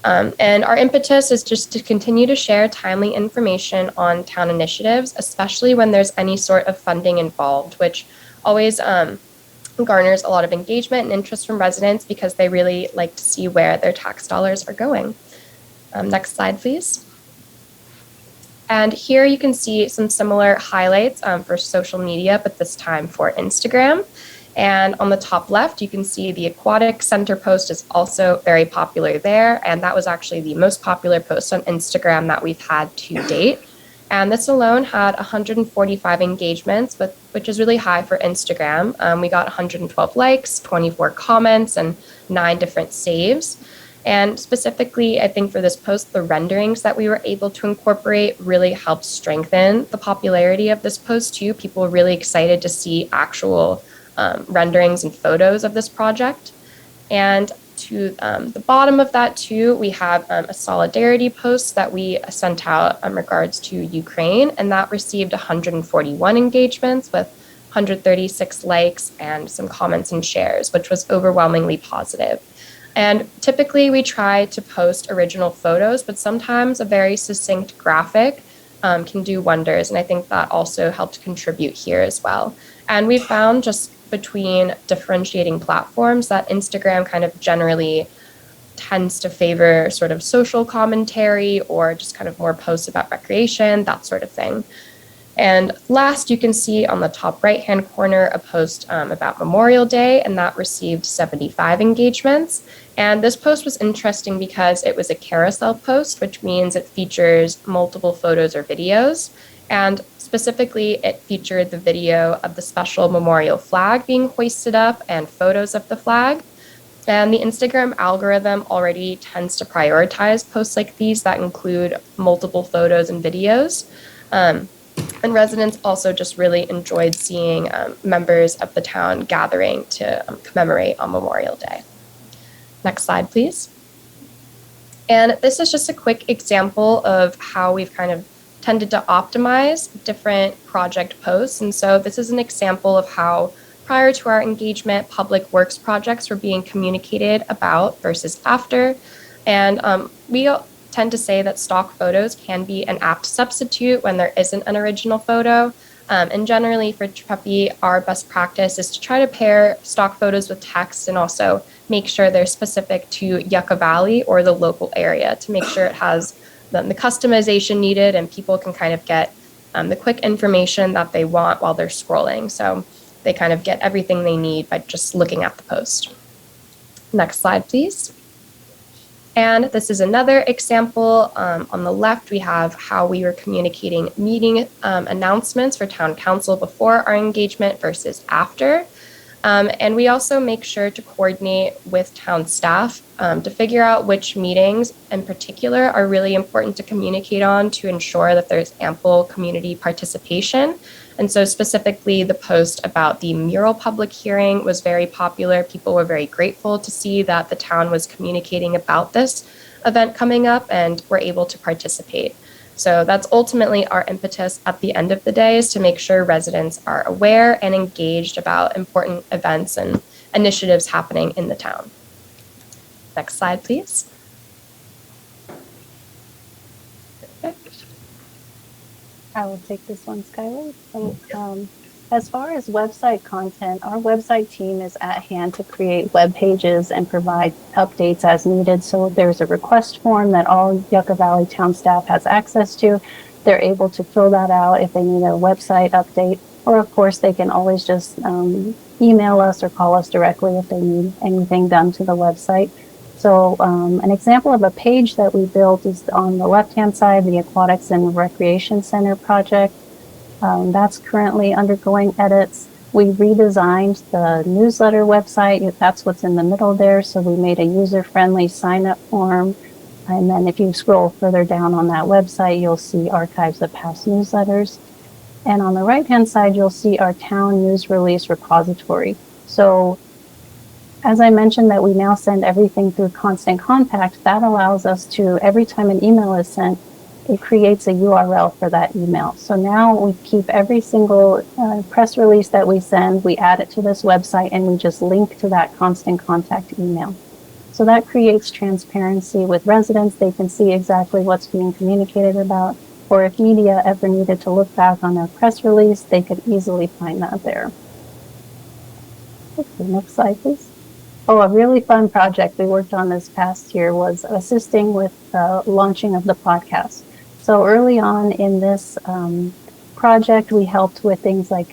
And our impetus is just to continue to share timely information on town initiatives, especially when there's any sort of funding involved, which always garners a lot of engagement and interest from residents because they really like to see where their tax dollars are going. Next slide, please. And here you can see some similar highlights for social media, but this time for Instagram. And on the top left, you can see the Aquatic Center post is also very popular there. And that was actually the most popular post on Instagram that we've had to date. And this alone had 145 engagements, which is really high for Instagram. We got 112 likes, 24 comments, and 9 different saves. And specifically, I think for this post, the renderings that we were able to incorporate really helped strengthen the popularity of this post too. People were really excited to see actual renderings and photos of this project. And to the bottom of that too, we have a solidarity post that we sent out in regards to Ukraine, and that received 141 engagements with 136 likes and some comments and shares, which was overwhelmingly positive. And typically we try to post original photos, but sometimes a very succinct graphic can do wonders. And I think that also helped contribute here as well. And we found just between differentiating platforms that Instagram kind of generally tends to favor sort of social commentary or just kind of more posts about recreation, that sort of thing. And last, you can see on the top right-hand corner a post about Memorial Day, and that received 75 engagements. And this post was interesting because it was a carousel post, which means it features multiple photos or videos. And specifically, it featured the video of the special memorial flag being hoisted up and photos of the flag. And the Instagram algorithm already tends to prioritize posts like these that include multiple photos and videos. And residents also just really enjoyed seeing members of the town gathering to commemorate on Memorial Day. Next slide, please. And this is just a quick example of how we've kind of tended to optimize different project posts. And so this is an example of how prior to our engagement, public works projects were being communicated about versus after. And we tend to say that stock photos can be an apt substitute when there isn't an original photo. And generally for Trepepi, our best practice is to try to pair stock photos with text and also make sure they're specific to Yucca Valley or the local area to make sure it has the customization needed and people can kind of get the quick information that they want while they're scrolling. So they kind of get everything they need by just looking at the post. Next slide, please. And this is another example. On the left, we have how we were communicating meeting announcements for town council before our engagement versus after. And we also make sure to coordinate with town staff to figure out which meetings in particular are really important to communicate on to ensure that there's ample community participation. And so specifically the post about the mural public hearing was very popular. People were very grateful to see that the town was communicating about this event coming up and were able to participate. So that's ultimately our impetus at the end of the day, is to make sure residents are aware and engaged about important events and initiatives happening in the town. Next slide, please. Perfect. I will take this one, Skylar. So, as far as website content, our website team is at hand to create web pages and provide updates as needed. So there's a request form that all Yucca Valley town staff has access to. They're able to fill that out if they need a website update, or of course they can always just email us or call us directly if they need anything done to the website. So an example of a page that we built is on the left-hand side, the Aquatics and Recreation Center project. That's currently undergoing edits. We redesigned the newsletter website. That's what's in the middle there. So we made a user-friendly sign-up form. And then if you scroll further down on that website, you'll see archives of past newsletters. And on the right-hand side, you'll see our town news release repository. So as I mentioned that we now send everything through Constant Contact, that allows us to, every time an email is sent, it creates a URL for that email. So now we keep every single press release that we send, we add it to this website, and we just link to that Constant Contact email. So that creates transparency with residents. They can see exactly what's being communicated about, or if media ever needed to look back on their press release, they could easily find that there. Okay, next slide, please. Oh, a really fun project we worked on this past year was assisting with the launching of the podcast. So early on in this project, we helped with things like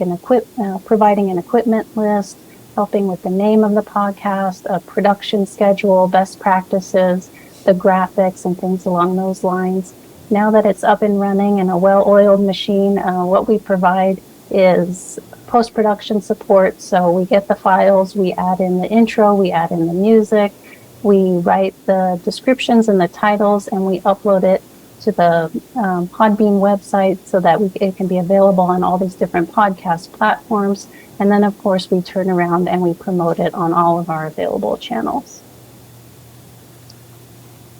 providing an equipment list, helping with the name of the podcast, a production schedule, best practices, the graphics, and things along those lines. Now that it's up and running and a well-oiled machine, what we provide is post-production support. So we get the files, we add in the intro, we add in the music, we write the descriptions and the titles, and we upload it to the Podbean website so that it can be available on all these different podcast platforms. And then, of course, we turn around and we promote it on all of our available channels.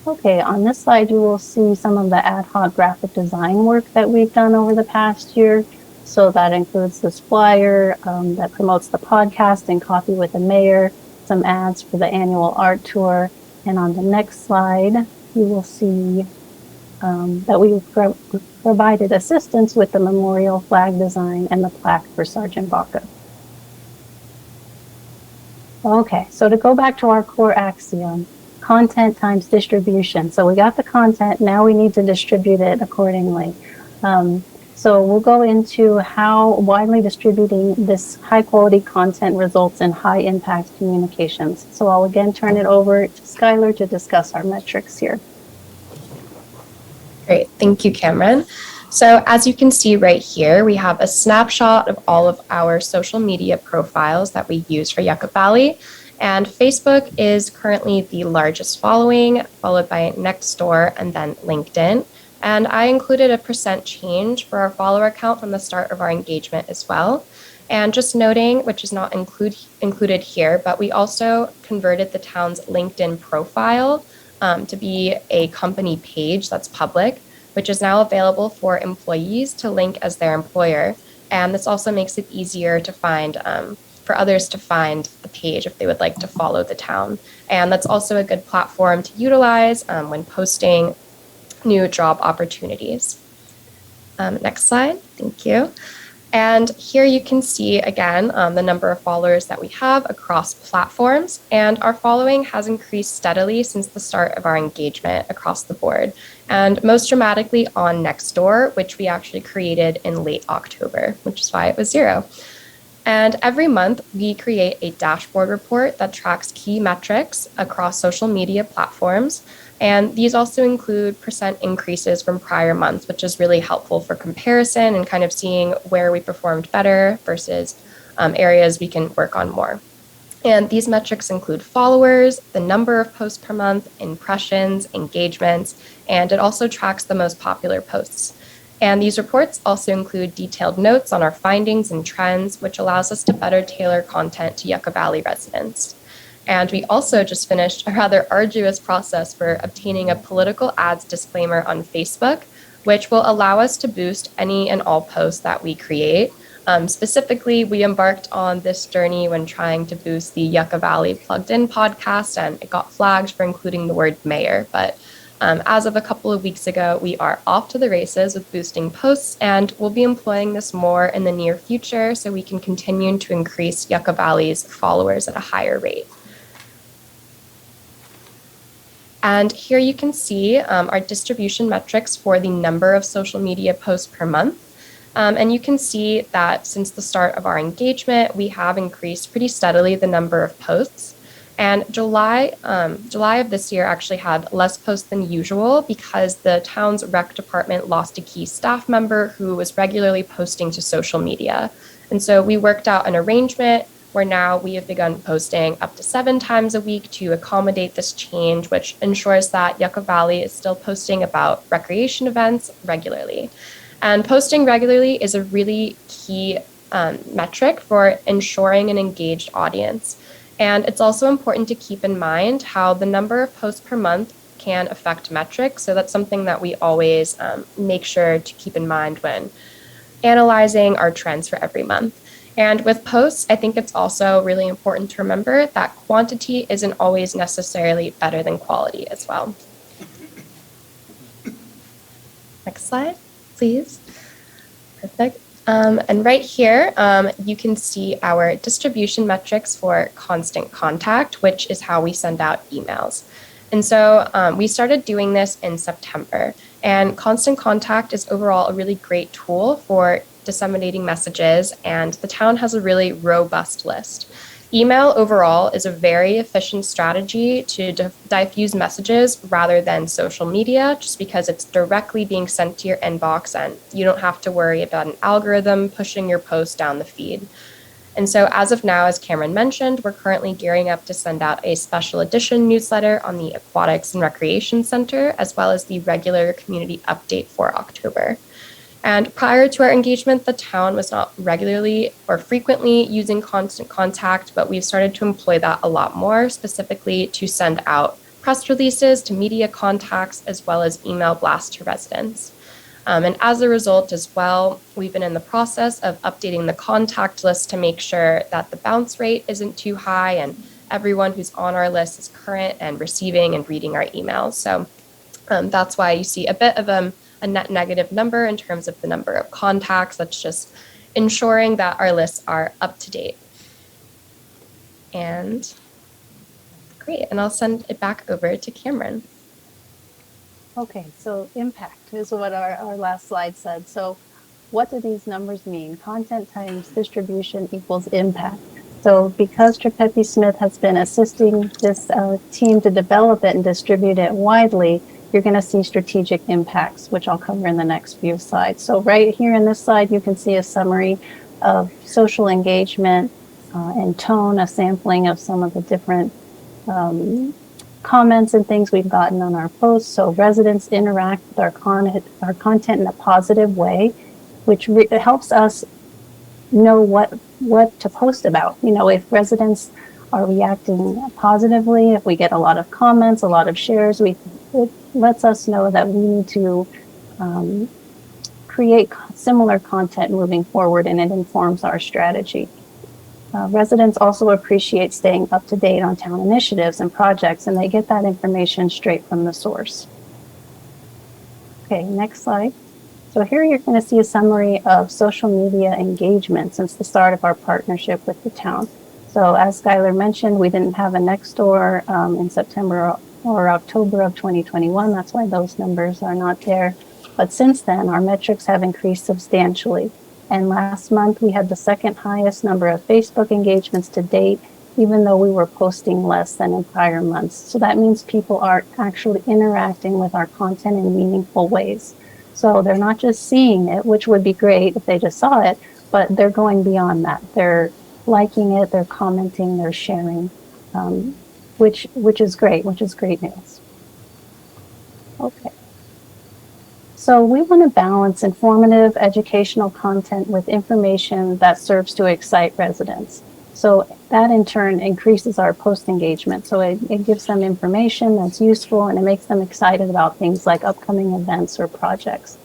Okay, on this slide, you will see some of the ad hoc graphic design work that we've done over the past year. So that includes this flyer that promotes the podcast and Coffee with the Mayor, some ads for the annual art tour. And on the next slide, you will see that we provided assistance with the memorial flag design and the plaque for Sergeant Baca. Okay, so to go back to our core axiom, content times distribution. So we got the content, now we need to distribute it accordingly. So we'll go into how widely distributing this high quality content results in high impact communications. So I'll again turn it over to Skylar to discuss our metrics here. Great, thank you, Cameron. So as you can see right here, we have a snapshot of all of our social media profiles that we use for Yucca Valley. And Facebook is currently the largest following, followed by Nextdoor and then LinkedIn. And I included a % change for our follower count from the start of our engagement as well. And just noting, which is not included here, but we also converted the town's LinkedIn profile to be a company page that's public, which is now available for employees to link as their employer. And this also makes it easier to find, for others to find the page if they would like to follow the town. And that's also a good platform to utilize when posting new job opportunities. Next slide, thank you. And here you can see again the number of followers that we have across platforms, and our following has increased steadily since the start of our engagement across the board, and most dramatically on Nextdoor, which we actually created in late October, which is why it was 0. And every month we create a dashboard report that tracks key metrics across social media platforms. And these also include % increases from prior months, which is really helpful for comparison and kind of seeing where we performed better versus areas we can work on more. And these metrics include followers, the number of posts per month, impressions, engagements, and it also tracks the most popular posts. And these reports also include detailed notes on our findings and trends, which allows us to better tailor content to Yucca Valley residents. And we also just finished a rather arduous process for obtaining a political ads disclaimer on Facebook, which will allow us to boost any and all posts that we create. Specifically, we embarked on this journey when trying to boost the Yucca Valley Plugged In podcast, and it got flagged for including the word mayor. But as of a couple of weeks ago, we are off to the races with boosting posts, and we'll be employing this more in the near future so we can continue to increase Yucca Valley's followers at a higher rate. And here you can see our distribution metrics for the number of social media posts per month. And you can see that since the start of our engagement, we have increased pretty steadily the number of posts. And July of this year actually had less posts than usual because the town's rec department lost a key staff member who was regularly posting to social media. And so we worked out an arrangement where now we have begun posting up to 7 times a week to accommodate this change, which ensures that Yucca Valley is still posting about recreation events regularly. And posting regularly is a really key metric for ensuring an engaged audience. And it's also important to keep in mind how the number of posts per month can affect metrics. So that's something that we always make sure to keep in mind when analyzing our trends for every month. And with posts, I think it's also really important to remember that quantity isn't always necessarily better than quality as well. Next slide, please. Perfect. And right here, you can see our distribution metrics for constant contact, which is how we send out emails. And so we started doing this in September. And constant contact is overall a really great tool for disseminating messages, and the town has a really robust list. Email overall is a very efficient strategy to diffuse messages rather than social media, just because it's directly being sent to your inbox and you don't have to worry about an algorithm pushing your post down the feed. And so as of now, as Cameron mentioned, we're currently gearing up to send out a special edition newsletter on the Aquatics and Recreation Center, as well as the regular community update for October. And prior to our engagement, the town was not regularly or frequently using constant contact, but we've started to employ that a lot more, specifically to send out press releases to media contacts, as well as email blasts to residents. And as a result as well, we've been in the process of updating the contact list to make sure that the bounce rate isn't too high and everyone who's on our list is current and receiving and reading our emails. So that's why you see a bit of a net negative number in terms of the number of contacts. That's just ensuring that our lists are up to date. And great, and I'll send it back over to Cameron. Okay, so impact is what our last slide said. So what do these numbers mean? Content times distribution equals impact. So because Trepepi Smith has been assisting this team to develop it and distribute it widely, you're going to see strategic impacts, which I'll cover in the next few slides. So right here in this slide, you can see a summary of social engagement and tone, a sampling of some of the different comments and things we've gotten on our posts. So residents interact with our content in a positive way, which helps us know what to post about. You know, if residents are reacting positively, if we get a lot of comments, a lot of shares, it lets us know that we need to create similar content moving forward, and it informs our strategy. Residents also appreciate staying up to date on town initiatives and projects, and they get that information straight from the source. Okay, next slide. So here you're going to see a summary of social media engagement since the start of our partnership with the town. So as Skylar mentioned, we didn't have a Nextdoor in September or October of 2021. That's why those numbers are not there. But since then, our metrics have increased substantially. And last month, we had the second highest number of Facebook engagements to date, even though we were posting less than in prior months. So that means people are actually interacting with our content in meaningful ways. So they're not just seeing it, which would be great if they just saw it, but they're going beyond that. They're liking it, they're commenting, they're sharing, which is great news. Okay. So we want to balance informative educational content with information that serves to excite residents. So that in turn increases our post engagement. So it gives them information that's useful and it makes them excited about things like upcoming events or projects.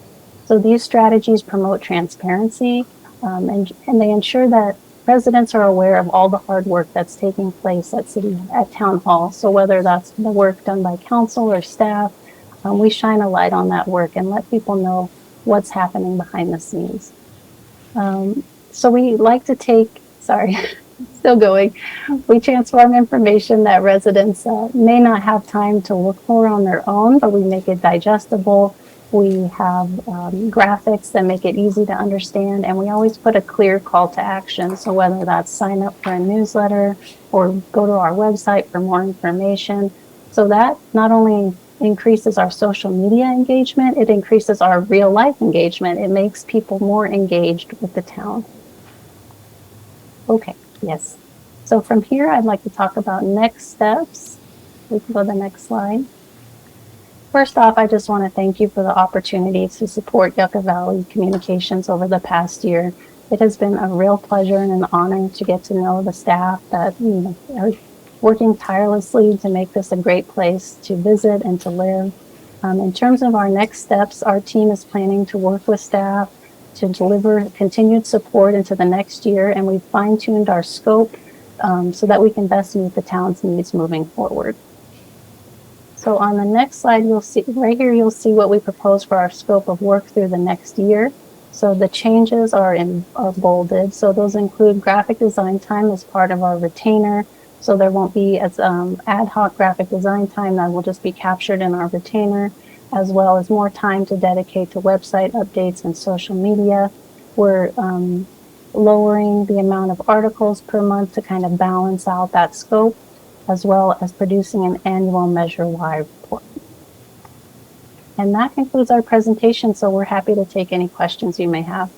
So these strategies promote transparency and they ensure that residents are aware of all the hard work that's taking place at Town Hall. So whether that's the work done by council or staff, we shine a light on that work and let people know what's happening behind the scenes. So we like to take, still going, we transform information that residents may not have time to look for on their own, but we make it digestible. We have graphics that make it easy to understand, and we always put a clear call to action. So whether that's sign up for a newsletter or go to our website for more information. So that not only increases our social media engagement, it increases our real life engagement. It makes people more engaged with the town. Okay, yes. So from here, I'd like to talk about next steps. We can go to the next slide. First off, I just want to thank you for the opportunity to support Yucca Valley Communications over the past year. It has been a real pleasure and an honor to get to know the staff that are working tirelessly to make this a great place to visit and to live. In terms of our next steps, our team is planning to work with staff to deliver continued support into the next year, and we've fine-tuned our scope so that we can best meet the town's needs moving forward. So on the next slide, you'll see, right here, you'll see what we propose for our scope of work through the next year. So the changes are bolded. So those include graphic design time as part of our retainer. So there won't be as ad hoc graphic design time that will just be captured in our retainer, as well as more time to dedicate to website updates and social media. We're lowering the amount of articles per month to kind of balance out that scope, as well as producing an annual Measure Y report. And that concludes our presentation, so we're happy to take any questions you may have.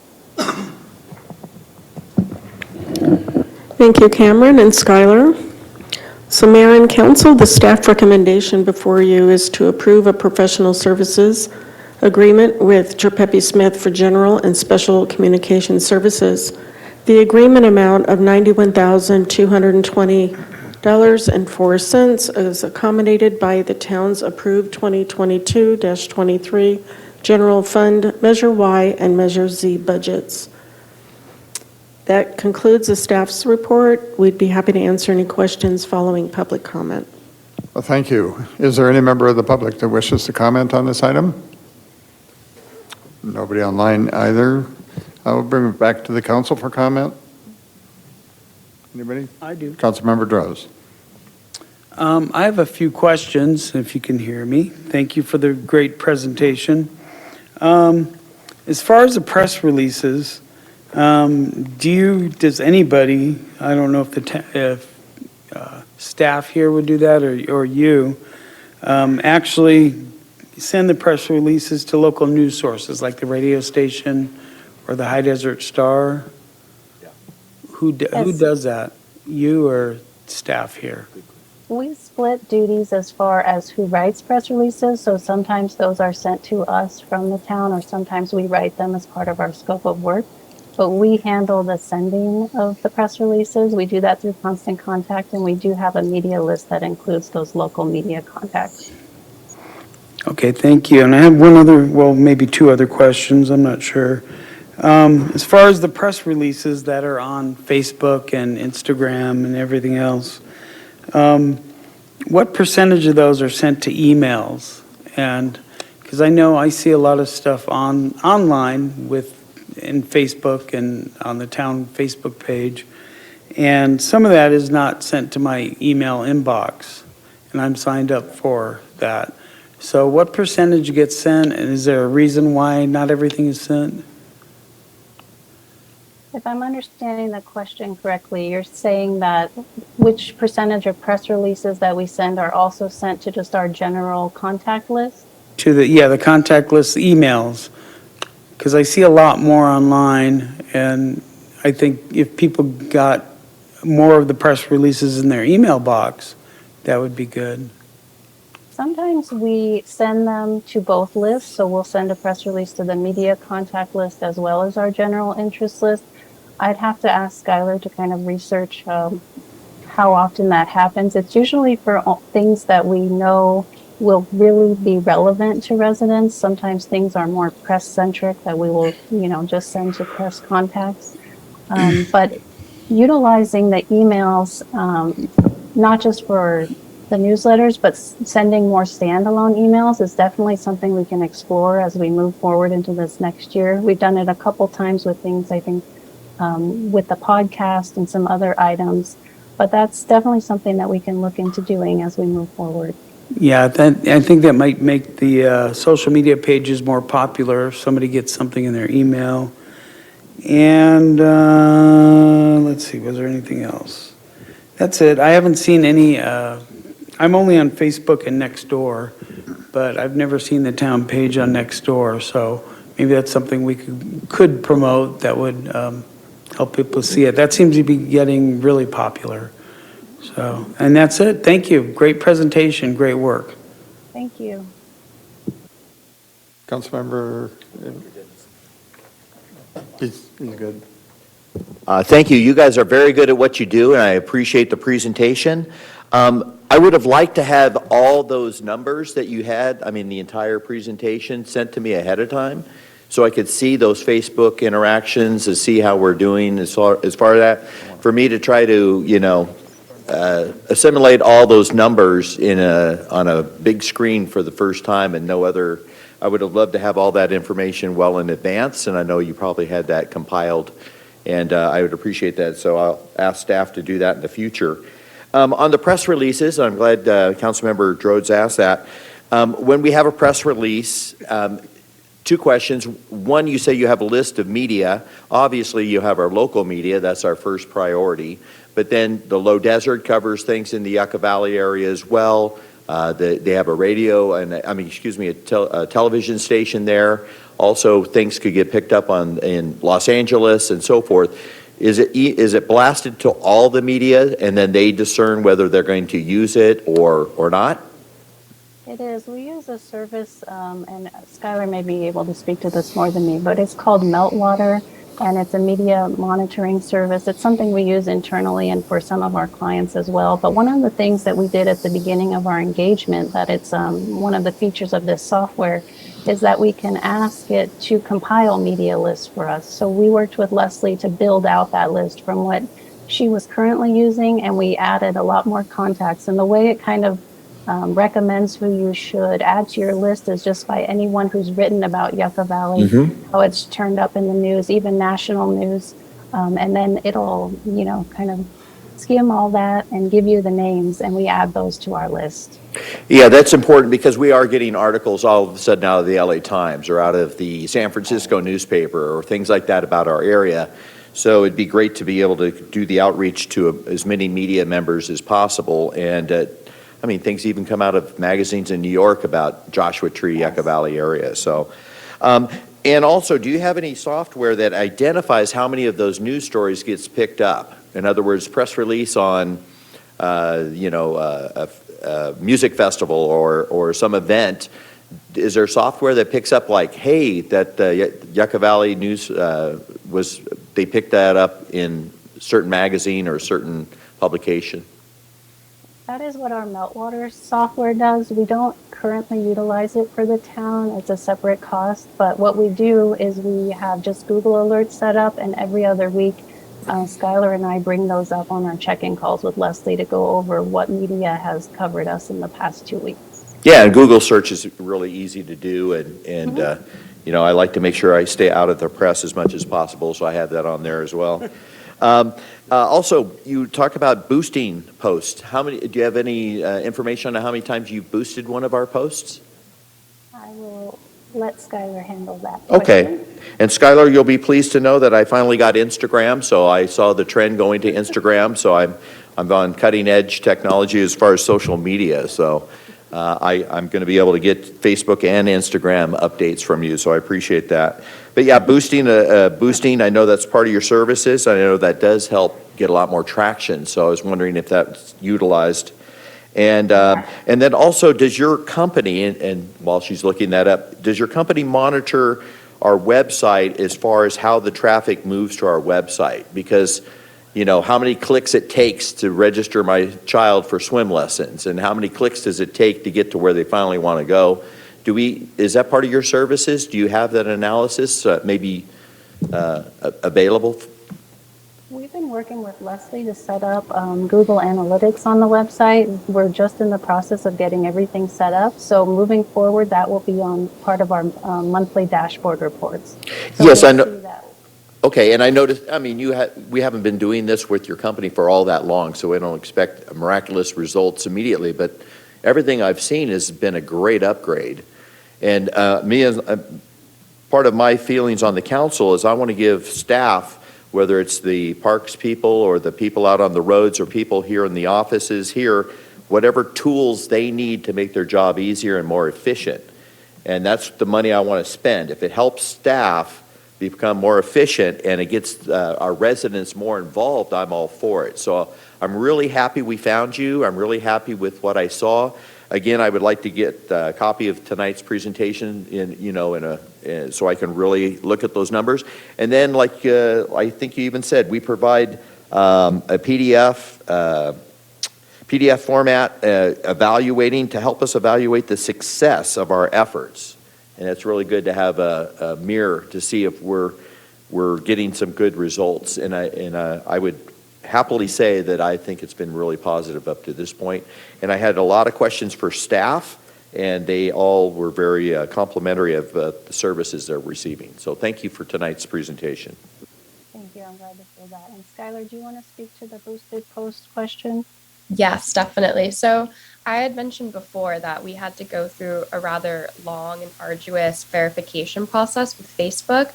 Thank you, Cameron and Skylar. So Mayor and Council, the staff recommendation before you is to approve a professional services agreement with Trepepe Smith for general and special communication services. The agreement amount of $91,220.04 is accommodated by the town's approved 2022-23 General Fund Measure Y and Measure Z budgets. That concludes the staff's report. We'd be happy to answer any questions following public comment. Well, thank you. Is there any member of the public that wishes to comment on this item? Nobody online either. I will bring it back to the council for comment. Anybody? I do. Councilmember Droz. I have a few questions, if you can hear me. Thank you for the great presentation. As far as the press releases, does anybody, I don't know if staff here would do that or you, actually send the press releases to local news sources like the radio station or the High Desert Star? Yeah. Who does that? You or staff here? We split duties as far as who writes press releases, so sometimes those are sent to us from the town, or sometimes we write them as part of our scope of work. But we handle the sending of the press releases. We do that through Constant Contact, and we do have a media list that includes those local media contacts. Okay, thank you. And I have one other, well, maybe two other questions, I'm not sure. As far as the press releases that are on Facebook and Instagram and everything else, what percentage of those are sent to emails? And because I know I see a lot of stuff online in Facebook and on the town Facebook page, and some of that is not sent to my email inbox, and I'm signed up for that. So what percentage gets sent, and is there a reason why not everything is sent? If I'm understanding the question correctly, you're saying that which percentage of press releases that we send are also sent to just our general contact list? To the contact list emails, because I see a lot more online, and I think if people got more of the press releases in their email box, that would be good. Sometimes we send them to both lists, so we'll send a press release to the media contact list as well as our general interest list. I'd have to ask Skylar to kind of research how often that happens. It's usually for things that we know will really be relevant to residents. Sometimes things are more press-centric that we will, just send to press contacts. But utilizing the emails, not just for the newsletters, but sending more standalone emails is definitely something we can explore as we move forward into this next year. We've done it a couple times with things, I think, with the podcast and some other items, but that's definitely something that we can look into doing as we move forward. Yeah, I think that might make the social media pages more popular if somebody gets something in their email. And let's see, was there anything else? That's it. I haven't seen any, I'm only on Facebook and Nextdoor, but I've never seen the town page on Nextdoor, so maybe that's something we could promote that would help people see it. That seems to be getting really popular. So, and that's it. Thank you. Great presentation. Great work. Thank you. Councilmember, he's good. Thank you. You guys are very good at what you do, and I appreciate the presentation. I would have liked to have all those numbers that you had, the entire presentation sent to me ahead of time, so I could see those Facebook interactions and see how we're doing as far as that. For me to try to, assimilate all those numbers on a big screen for the first time and no other, I would have loved to have all that information well in advance, and I know you probably had that compiled, and I would appreciate that, so I'll ask staff to do that in the future. On the press releases, I'm glad Councilmember Drodes asked that. When we have a press release, two questions. One, you say you have a list of media. Obviously, you have our local media. That's our first priority. But then the Low Desert covers things in the Yucca Valley area as well. They have a radio and, a television station there. Also, things could get picked up in Los Angeles and so forth. Is it blasted to all the media and then they discern whether they're going to use it or not? It is. We use a service, and Skylar may be able to speak to this more than me, but it's called Meltwater, and it's a media monitoring service. It's something we use internally and for some of our clients as well. But one of the things that we did at the beginning of our engagement, that it's one of the features of this software, is that we can ask it to compile media lists for us. So we worked with Leslie to build out that list from what she was currently using, and we added a lot more contacts. And the way it kind of recommends who you should add to your list is just by anyone who's written about Yucca Valley, how it's turned up in the news, even national news. And then it'll, kind of skim all that and give you the names, and we add those to our list. Yeah, that's important because we are getting articles all of a sudden out of the LA Times or out of the San Francisco newspaper or things like that about our area. So it'd be great to be able to do the outreach to as many media members as possible. And things even come out of magazines in New York about Joshua Tree, Yucca Valley area. So, and also, do you have any software that identifies how many of those news stories gets picked up? In other words, press release on, a music festival or some event. Is there software that picks up like, hey, that Yucca Valley news they picked that up in a certain magazine or a certain publication? That is what our Meltwater software does. We don't currently utilize it for the town. It's a separate cost. But what we do is we have just Google Alerts set up, and every other week, Skylar and I bring those up on our check-in calls with Leslie to go over what media has covered us in the past 2 weeks. Yeah, and Google search is really easy to do, and I like to make sure I stay out of the press as much as possible, so I have that on there as well. Also, you talk about boosting posts. Do you have any information on how many times you've boosted one of our posts? I will let Skylar handle that Okay. question. And Skylar, you'll be pleased to know that I finally got Instagram, so I saw the trend going to Instagram, so I'm on cutting edge technology as far as social media, so I'm going to be able to get Facebook and Instagram updates from you, so I appreciate that. But yeah, boosting, I know that's part of your services. I know that does help get a lot more traction, so I was wondering if that's utilized. And then also, does your company, and while she's looking that up, does your company monitor our website as far as how the traffic moves to our website? Because how many clicks it takes to register my child for swim lessons, and how many clicks does it take to get to where they finally want to go? Is that part of your services? Do you have that analysis maybe available? We've been working with Leslie to set up Google Analytics on the website. We're just in the process of getting everything set up. So moving forward, that will be on part of our monthly dashboard reports. So yes, I we'll know. see that. Okay, and I noticed, we haven't been doing this with your company for all that long, so we don't expect miraculous results immediately, but everything I've seen has been a great upgrade. And part of my feelings on the council is I want to give staff, whether it's the parks people or the people out on the roads or people here in the offices here, whatever tools they need to make their job easier and more efficient. And that's the money I want to spend. If it helps staff become more efficient and it gets our residents more involved, I'm all for it. So I'm really happy we found you. I'm really happy with what I saw. Again, I would like to get a copy of tonight's presentation so I can really look at those numbers. And then, like I think you even said, we provide a PDF format evaluating to help us evaluate the success of our efforts. And it's really good to have a mirror to see if we're getting some good results. And I would happily say that I think it's been really positive up to this point. And I had a lot of questions for staff, and they all were very complimentary of the services they're receiving. So thank you for tonight's presentation. Thank you, I'm glad to hear that. And Skylar, do you want to speak to the boosted post question? Yes, definitely. So I had mentioned before that we had to go through a rather long and arduous verification process with Facebook,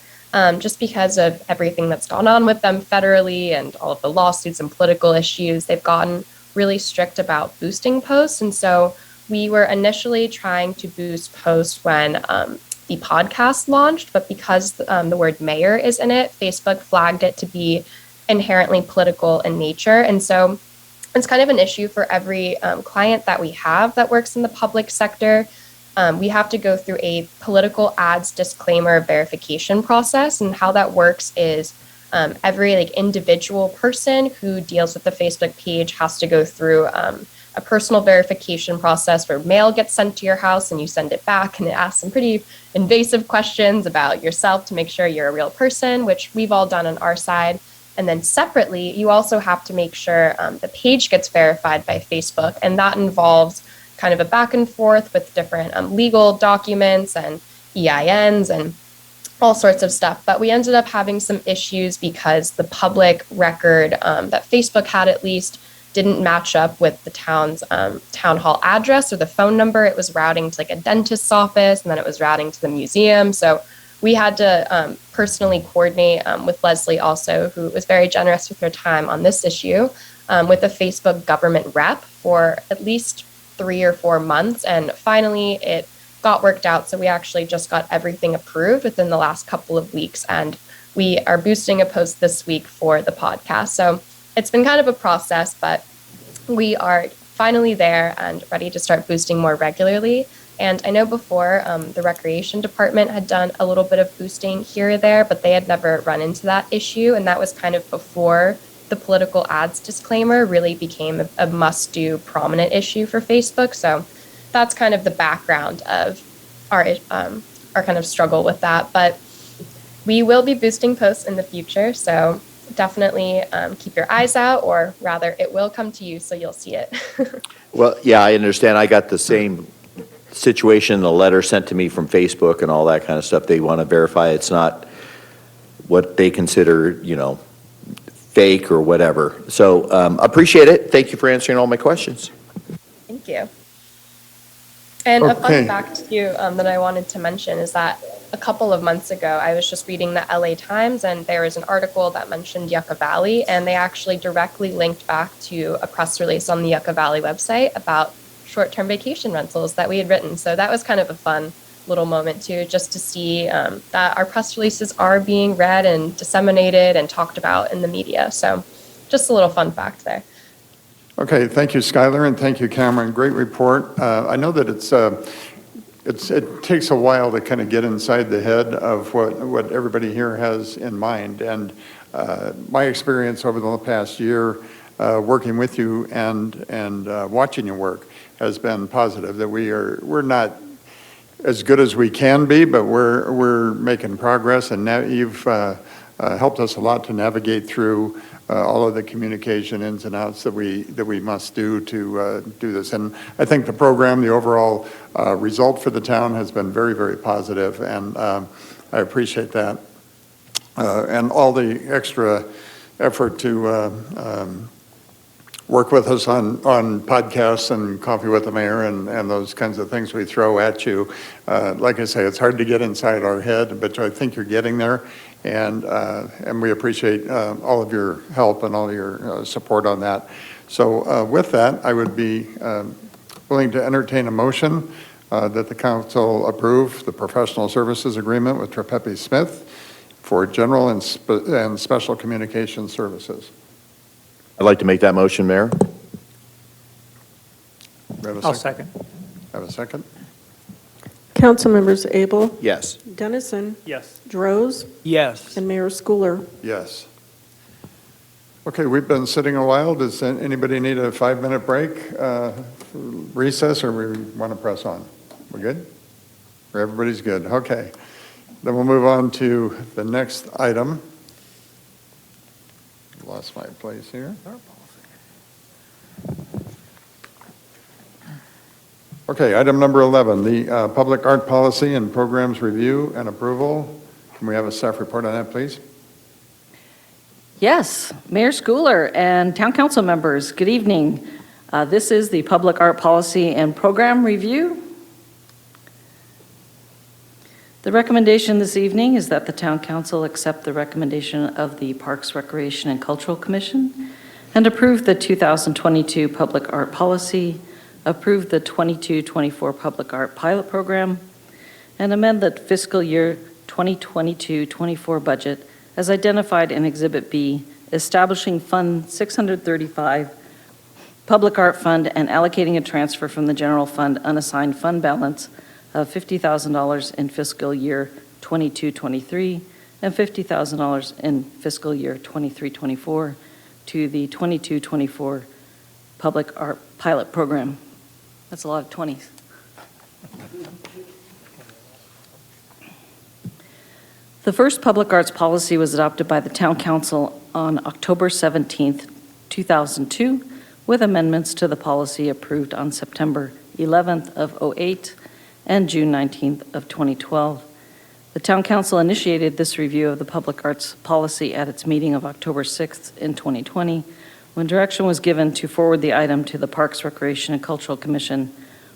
just because of everything that's gone on with them federally and all of the lawsuits and political issues. They've gotten really strict about boosting posts. And so we were initially trying to boost posts when the podcast launched, but because the word mayor is in it, Facebook flagged it to be inherently political in nature. And so it's kind of an issue for every client that we have that works in the public sector. We have to go through a political ads disclaimer verification process. And how that works is every individual person who deals with the Facebook page has to go through a personal verification process where mail gets sent to your house and you send it back, and it asks some pretty invasive questions about yourself to make sure you're a real person, which we've all done on our side. And then separately, you also have to make sure the page gets verified by Facebook, and that involves kind of a back and forth with different legal documents and EINs and all sorts of stuff. But we ended up having some issues because the public record that Facebook had, at least, didn't match up with the town's town hall address or the phone number. It was routing to a dentist's office, and then it was routing to the museum. So we had to personally coordinate with Leslie also, who was very generous with her time on this issue, with a Facebook government rep for at least 3 or 4 months. And finally, it got worked out. So we actually just got everything approved within the last couple of weeks. And we are boosting a post this week for the podcast. So it's been kind of a process, but we are finally there and ready to start boosting more regularly. And I know before the recreation department had done a little bit of boosting here or there, but they had never run into that issue. And that was kind of before the political ads disclaimer really became a must-do prominent issue for Facebook. So that's kind of the background of our kind of struggle with that. But we will be boosting posts in the future. So definitely keep your eyes out, or rather it will come to you, so you'll see it. Well, yeah, I understand. I got the same situation, the letter sent to me from Facebook and all that kind of stuff. They want to verify it's not what they consider, fake or whatever. So appreciate it. Thank you for answering all my questions. Thank you. And a Okay. fun fact too that I wanted to mention is that a couple of months ago, I was just reading the LA Times, and there was an article that mentioned Yucca Valley, and they actually directly linked back to a press release on the Yucca Valley website about short-term vacation rentals that we had written. So that was kind of a fun little moment too, just to see that our press releases are being read and disseminated and talked about in the media. So just a little fun fact there. Okay, thank you, Skylar, and thank you, Cameron. Great report. I know that it takes a while to kind of get inside the head of what everybody here has in mind. And my experience over the past year working with you and watching you work has been positive. That we're not as good as we can be, but we're making progress. And now you've helped us a lot to navigate through all of the communication ins and outs that we must do to do this. And I think the program, the overall result for the town has been very, very positive, and I appreciate that. And all the extra effort to work with us on podcasts and Coffee with the Mayor and those kinds of things we throw at you. Like I say, it's hard to get inside our head, but I think you're getting there. And we appreciate all of your help and all your support on that. So with that, I would be willing to entertain a motion that the council approve the professional services agreement with Trepepe Smith for general and special communication services. I'd like to make that motion, Mayor. I'll second. Have a second? Council members Abel, Yes. Dennison, Yes. Droz, Yes. and Mayor Schooler. Yes. Okay, we've been sitting a while. Does anybody need a 5-minute break, recess, or we want to press on? We good? Everybody's good, okay. Then we'll move on to the next item. Lost my place here. Okay, item number 11, the Public Art Policy and Programs Review and Approval. Can we have a staff report on that, please? Yes, Mayor Schooler and Town Council members, good evening. This is the Public Art Policy and Program Review. The recommendation this evening is that the Town Council accept the recommendation of the Parks, Recreation, and Cultural Commission and approve the 2022 Public Art Policy, approve the 22-24 Public Art Pilot Program, and amend the fiscal year 2022-24 budget as identified in Exhibit B, establishing Fund 635 Public Art Fund and allocating a transfer from the General Fund unassigned fund balance of $50,000 in fiscal year 22-23 and $50,000 in fiscal year 23-24 to the 22-24 Public Art Pilot Program. That's a lot of 20s. The first public arts policy was adopted by the Town Council on October 17th, 2002, with amendments to the policy approved on September 11th of '08 and June 19th of 2012. The Town Council initiated this review of the public arts policy at its meeting of October 6th in 2020, when direction was given to forward the item to the Parks, Recreation, and Cultural Commission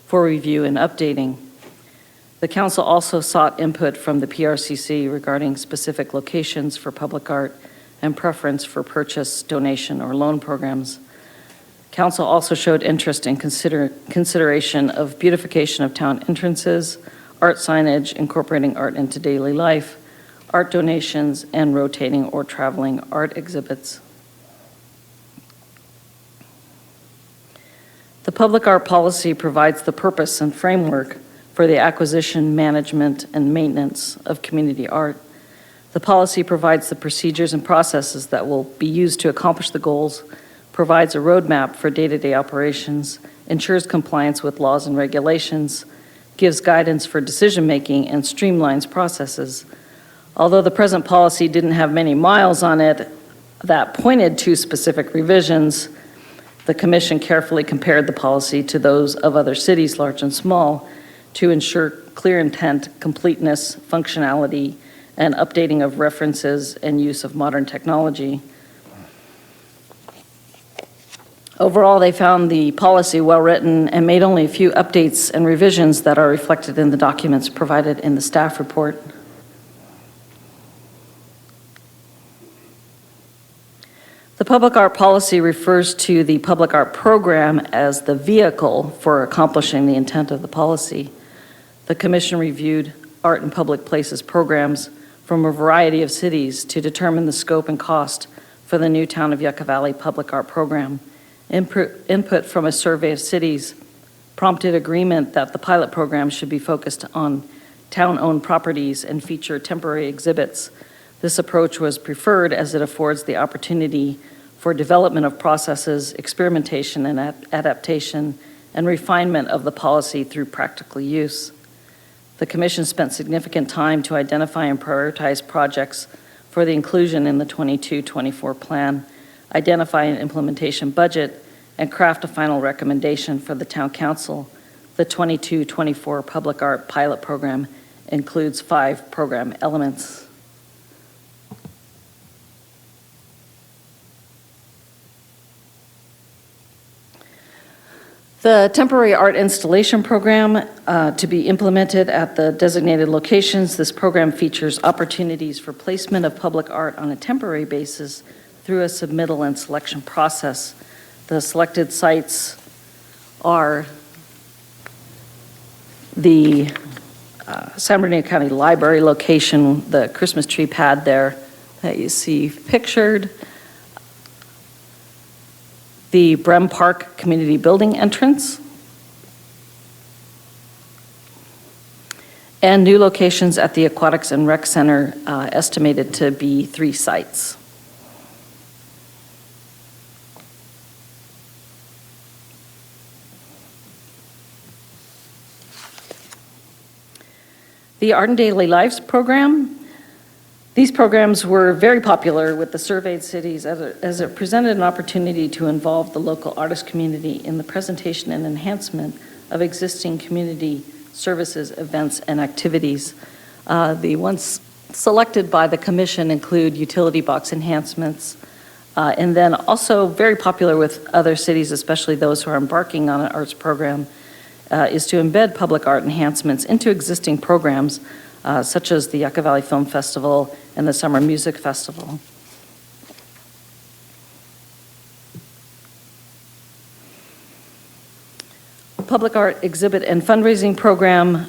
for review and updating. The Council also sought input from the PRCC regarding specific locations for public art and preference for purchase, donation, or loan programs. Council also showed interest in consideration of beautification of town entrances, art signage incorporating art into daily life, art donations, and rotating or traveling art exhibits. The public art policy provides the purpose and framework for the acquisition, management, and maintenance of community art. The policy provides the procedures and processes that will be used to accomplish the goals, provides a roadmap for day-to-day operations, ensures compliance with laws and regulations, gives guidance for decision-making, and streamlines processes. Although the present policy didn't have many miles on it that pointed to specific revisions, the Commission carefully compared the policy to those of other cities, large and small, to ensure clear intent, completeness, functionality, and updating of references and use of modern technology. Overall, they found the policy well-written and made only a few updates and revisions that are reflected in the documents provided in the staff report. The public art policy refers to the public art program as the vehicle for accomplishing the intent of the policy. The Commission reviewed art in public places programs from a variety of cities to determine the scope and cost for the new Town of Yucca Valley Public Art Program. Input from a survey of cities prompted agreement that the pilot program should be focused on town-owned properties and feature temporary exhibits. This approach was preferred as it affords the opportunity for development of processes, experimentation and adaptation, and refinement of the policy through practical use. The Commission spent significant time to identify and prioritize projects for the inclusion in the 22-24 plan, identify an implementation budget, and craft a final recommendation for the Town Council. The 22-24 Public Art Pilot Program includes 5 program elements. The temporary art installation program to be implemented at the designated locations. This program features opportunities for placement of public art on a temporary basis through a submittal and selection process. The selected sites are the San Bernardino County Library location, the Christmas tree pad there that you see pictured, the Brem Park Community Building entrance, and new locations at the Aquatics and Rec Center, estimated to be 3 sites. The Art and Daily Lives program. These programs were very popular with the surveyed cities as it presented an opportunity to involve the local artist community in the presentation and enhancement of existing community services, events, and activities. The ones selected by the commission include utility box enhancements, and then also very popular with other cities, especially those who are embarking on an arts program, is to embed public art enhancements into existing programs, such as the Yucca Valley Film Festival and the Summer Music Festival. Public art exhibit and fundraising program.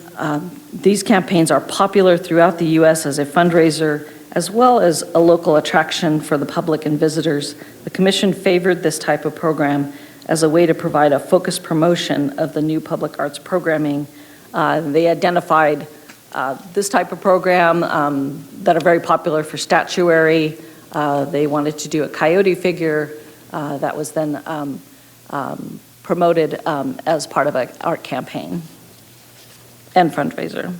These campaigns are popular throughout the U.S. as a fundraiser, as well as a local attraction for the public and visitors. The Commission favored this type of program as a way to provide a focused promotion of the new public arts programming. They identified this type of program that are very popular for statuary. They wanted to do a coyote figure that was then promoted as part of an art campaign and fundraiser.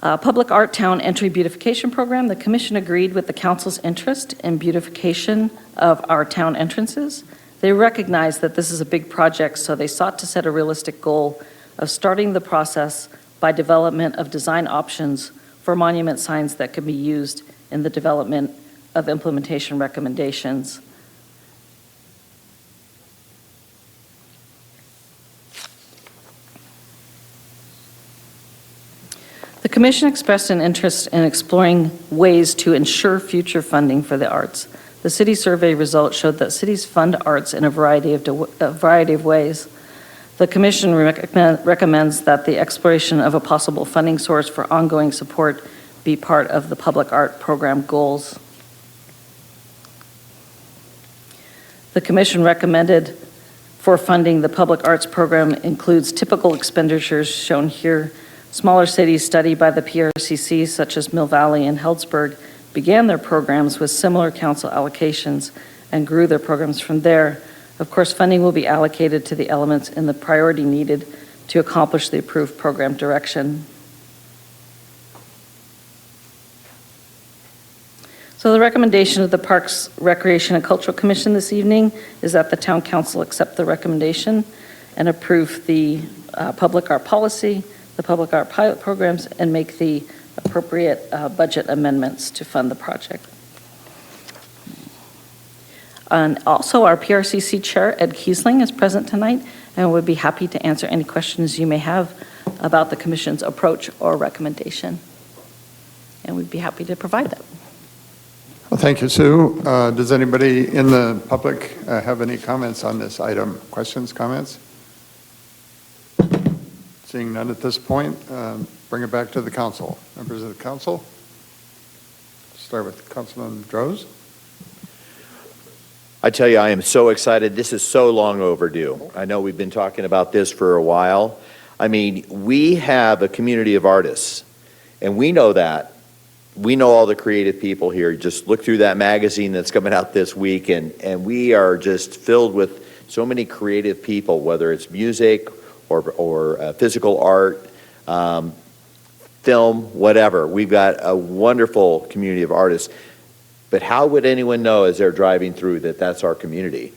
Public Art Town Entry Beautification Program. The Commission agreed with the Council's interest in beautification of our town entrances. They recognize that this is a big project, so they sought to set a realistic goal of starting the process by development of design options for monument signs that can be used in the development of implementation recommendations. The Commission expressed an interest in exploring ways to ensure future funding for the arts. The city survey results showed that cities fund arts in a variety of ways. The Commission recommends that the exploration of a possible funding source for ongoing support be part of the public art program goals. The Commission recommended for funding the public arts program includes typical expenditures shown here. Smaller cities studied by the PRCC, such as Mill Valley and Healdsburg, began their programs with similar council allocations and grew their programs from there. Of course, funding will be allocated to the elements in the priority needed to accomplish the approved program direction. So the recommendation of the Parks, Recreation, and Cultural Commission this evening is that the Town Council accept the recommendation and approve the public art policy, the public art pilot programs, and make the appropriate budget amendments to fund the project. And also, our PRCC Chair, Ed Kiesling, is present tonight and would be happy to answer any questions you may have about the Commission's approach or recommendation. And we'd be happy to provide that. Well, thank you, Sue. Does anybody in the public have any comments on this item? Questions, comments? Seeing none at this point, bring it back to the council. Members of the council? Start with Councilman Droz. I tell you, I am so excited. This is so long overdue. I know we've been talking about this for a while. I mean, we have a community of artists, and we know that. We know all the creative people here. Just look through that magazine that's coming out this week, and we are just filled with so many creative people, whether it's music or physical art, film, whatever. We've got a wonderful community of artists. But how would anyone know as they're driving through that that's our community?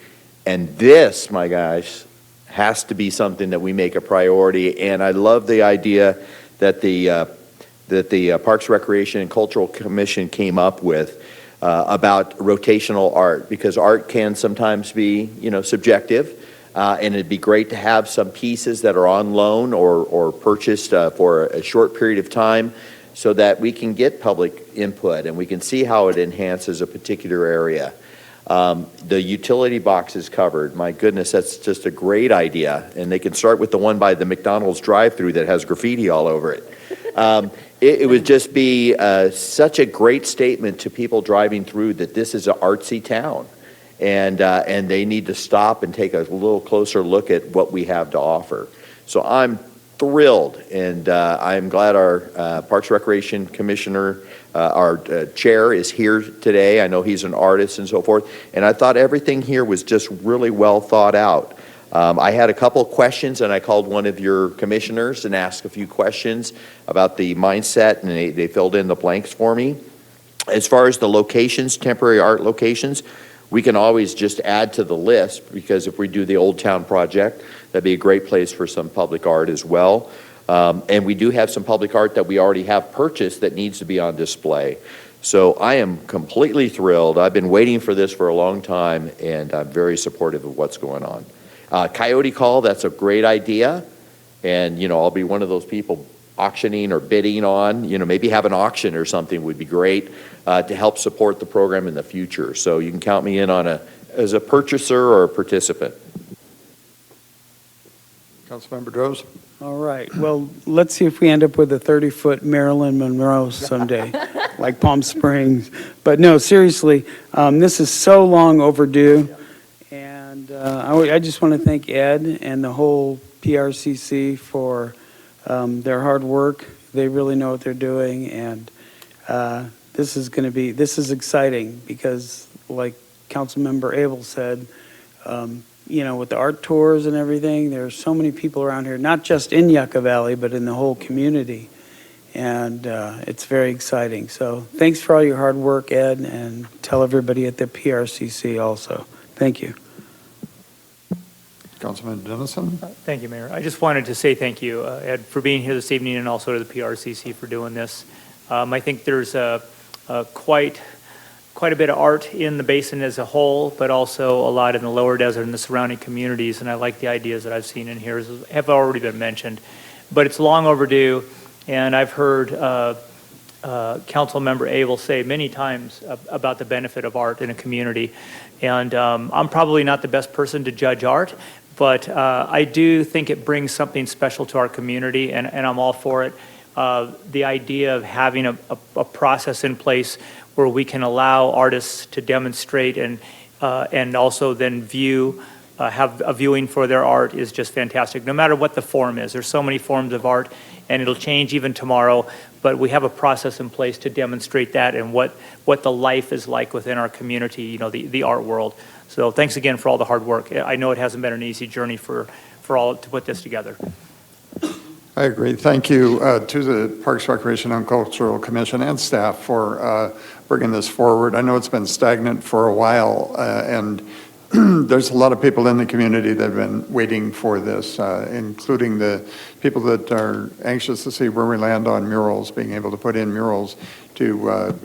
And this, my guys, has to be something that we make a priority. And I love the idea that the Parks, Recreation, and Cultural Commission came up with about rotational art, because art can sometimes be, subjective. And it'd be great to have some pieces that are on loan or purchased for a short period of time, so that we can get public input and we can see how it enhances a particular area. The utility box is covered. My goodness, that's just a great idea. And they can start with the one by the McDonald's drive-through that has graffiti all over it. It would just be such a great statement to people driving through that this is an artsy town. And they need to stop and take a little closer look at what we have to offer. So I'm thrilled, and I'm glad our Parks Recreation Commissioner, our chair, is here today. I know he's an artist and so forth, and I thought everything here was just really well thought out. I had a couple of questions, and I called one of your commissioners and asked a few questions about the mindset, and they filled in the blanks for me. As far as the locations, temporary art locations, we can always just add to the list, because if we do the Old Town project, that'd be a great place for some public art as well. And we do have some public art that we already have purchased that needs to be on display. So I am completely thrilled. I've been waiting for this for a long time, and I'm very supportive of what's going on. Coyote Call, that's a great idea. And, I'll be one of those people auctioning or bidding on, maybe have an auction or something would be great to help support the program in the future. So you can count me in as a purchaser or a participant. Councilmember Droz? All right, well, let's see if we end up with a 30-foot Marilyn Monroe someday, like Palm Springs. But no, seriously, this is so long overdue. And I just want to thank Ed and the whole PRCC for their hard work. They really know what they're doing, and this is exciting because, like Councilmember Abel said, with the art tours and everything, there's so many people around here, not just in Yucca Valley, but in the whole community. And it's very exciting. So thanks for all your hard work, Ed, and tell everybody at the PRCC also. Thank you. Councilman Dennison? Thank you, Mayor. I just wanted to say thank you, Ed, for being here this evening, and also to the PRCC for doing this. I think there's quite a bit of art in the basin as a whole, but also a lot in the lower desert and the surrounding communities, and I like the ideas that I've seen in here, have already been mentioned. But it's long overdue, and I've heard Council Member Abel say many times about the benefit of art in a community. And I'm probably not the best person to judge art, but I do think it brings something special to our community, and I'm all for it. The idea of having a process in place where we can allow artists to demonstrate and also then have a viewing for their art is just fantastic, no matter what the form is. There's so many forms of art, and it'll change even tomorrow, but we have a process in place to demonstrate that and what the life is like within our community, the art world. So thanks again for all the hard work. I know it hasn't been an easy journey for all to put this together. I agree. Thank you to the Parks, Recreation, and Cultural Commission and staff for bringing this forward. I know it's been stagnant for a while, and there's a lot of people in the community that have been waiting for this, including the people that are anxious to see where we land on murals, being able to put in murals to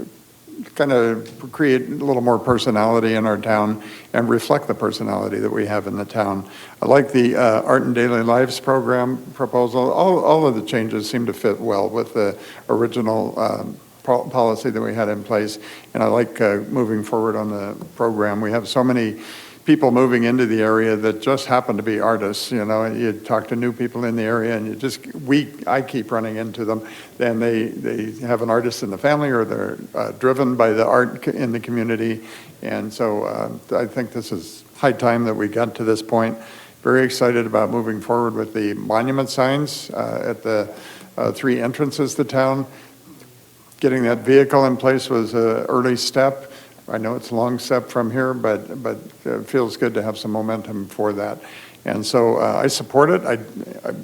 kind of create a little more personality in our town and reflect the personality that we have in the town. I like the Art in Daily Lives program proposal. All of the changes seem to fit well with the original policy that we had in place, and I like moving forward on the program. We have so many people moving into the area that just happen to be artists. You talk to new people in the area, and I keep running into them, and they have an artist in the family, or they're driven by the art in the community. And so I think this is high time that we got to this point. Very excited about moving forward with the monument signs at the 3 entrances to town. Getting that vehicle in place was an early step. I know it's a long step from here, but it feels good to have some momentum for that. And so I support it. I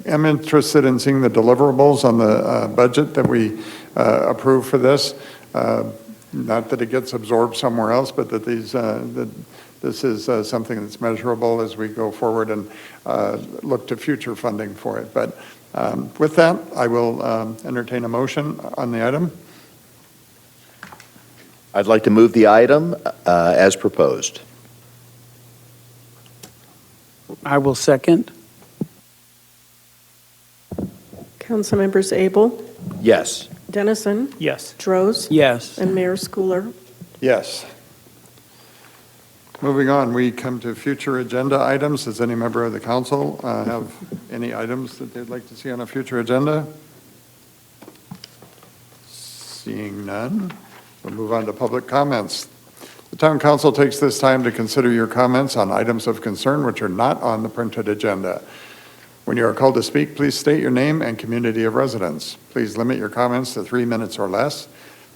am interested in seeing the deliverables on the budget that we approve for this. Not that it gets absorbed somewhere else, but that this is something that's measurable as we go forward and look to future funding for it. But with that, I will entertain a motion on the item. I'd like to move the item as proposed. I will second. Council members Abel, Yes. Dennison, Yes. Droz, Yes. and Mayor Schooler. Yes. Moving on, we come to future agenda items. Does any member of the council have any items that they'd like to see on a future agenda? Seeing none, we'll move on to public comments. The town council takes this time to consider your comments on items of concern which are not on the printed agenda. When you are called to speak, please state your name and community of residence. Please limit your comments to 3 minutes or less.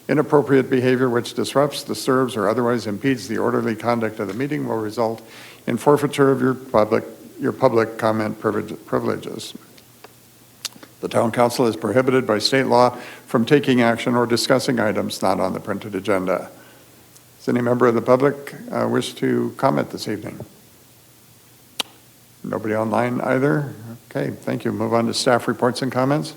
Inappropriate behavior which disrupts, disturbs, or otherwise impedes the orderly conduct of the meeting will result in forfeiture of your public your public comment privileges. The town council is prohibited by state law from taking action or discussing items not on the printed agenda. Does any member of the public wish to comment this evening? Nobody online either? Okay, thank you. Move on to staff reports and comments.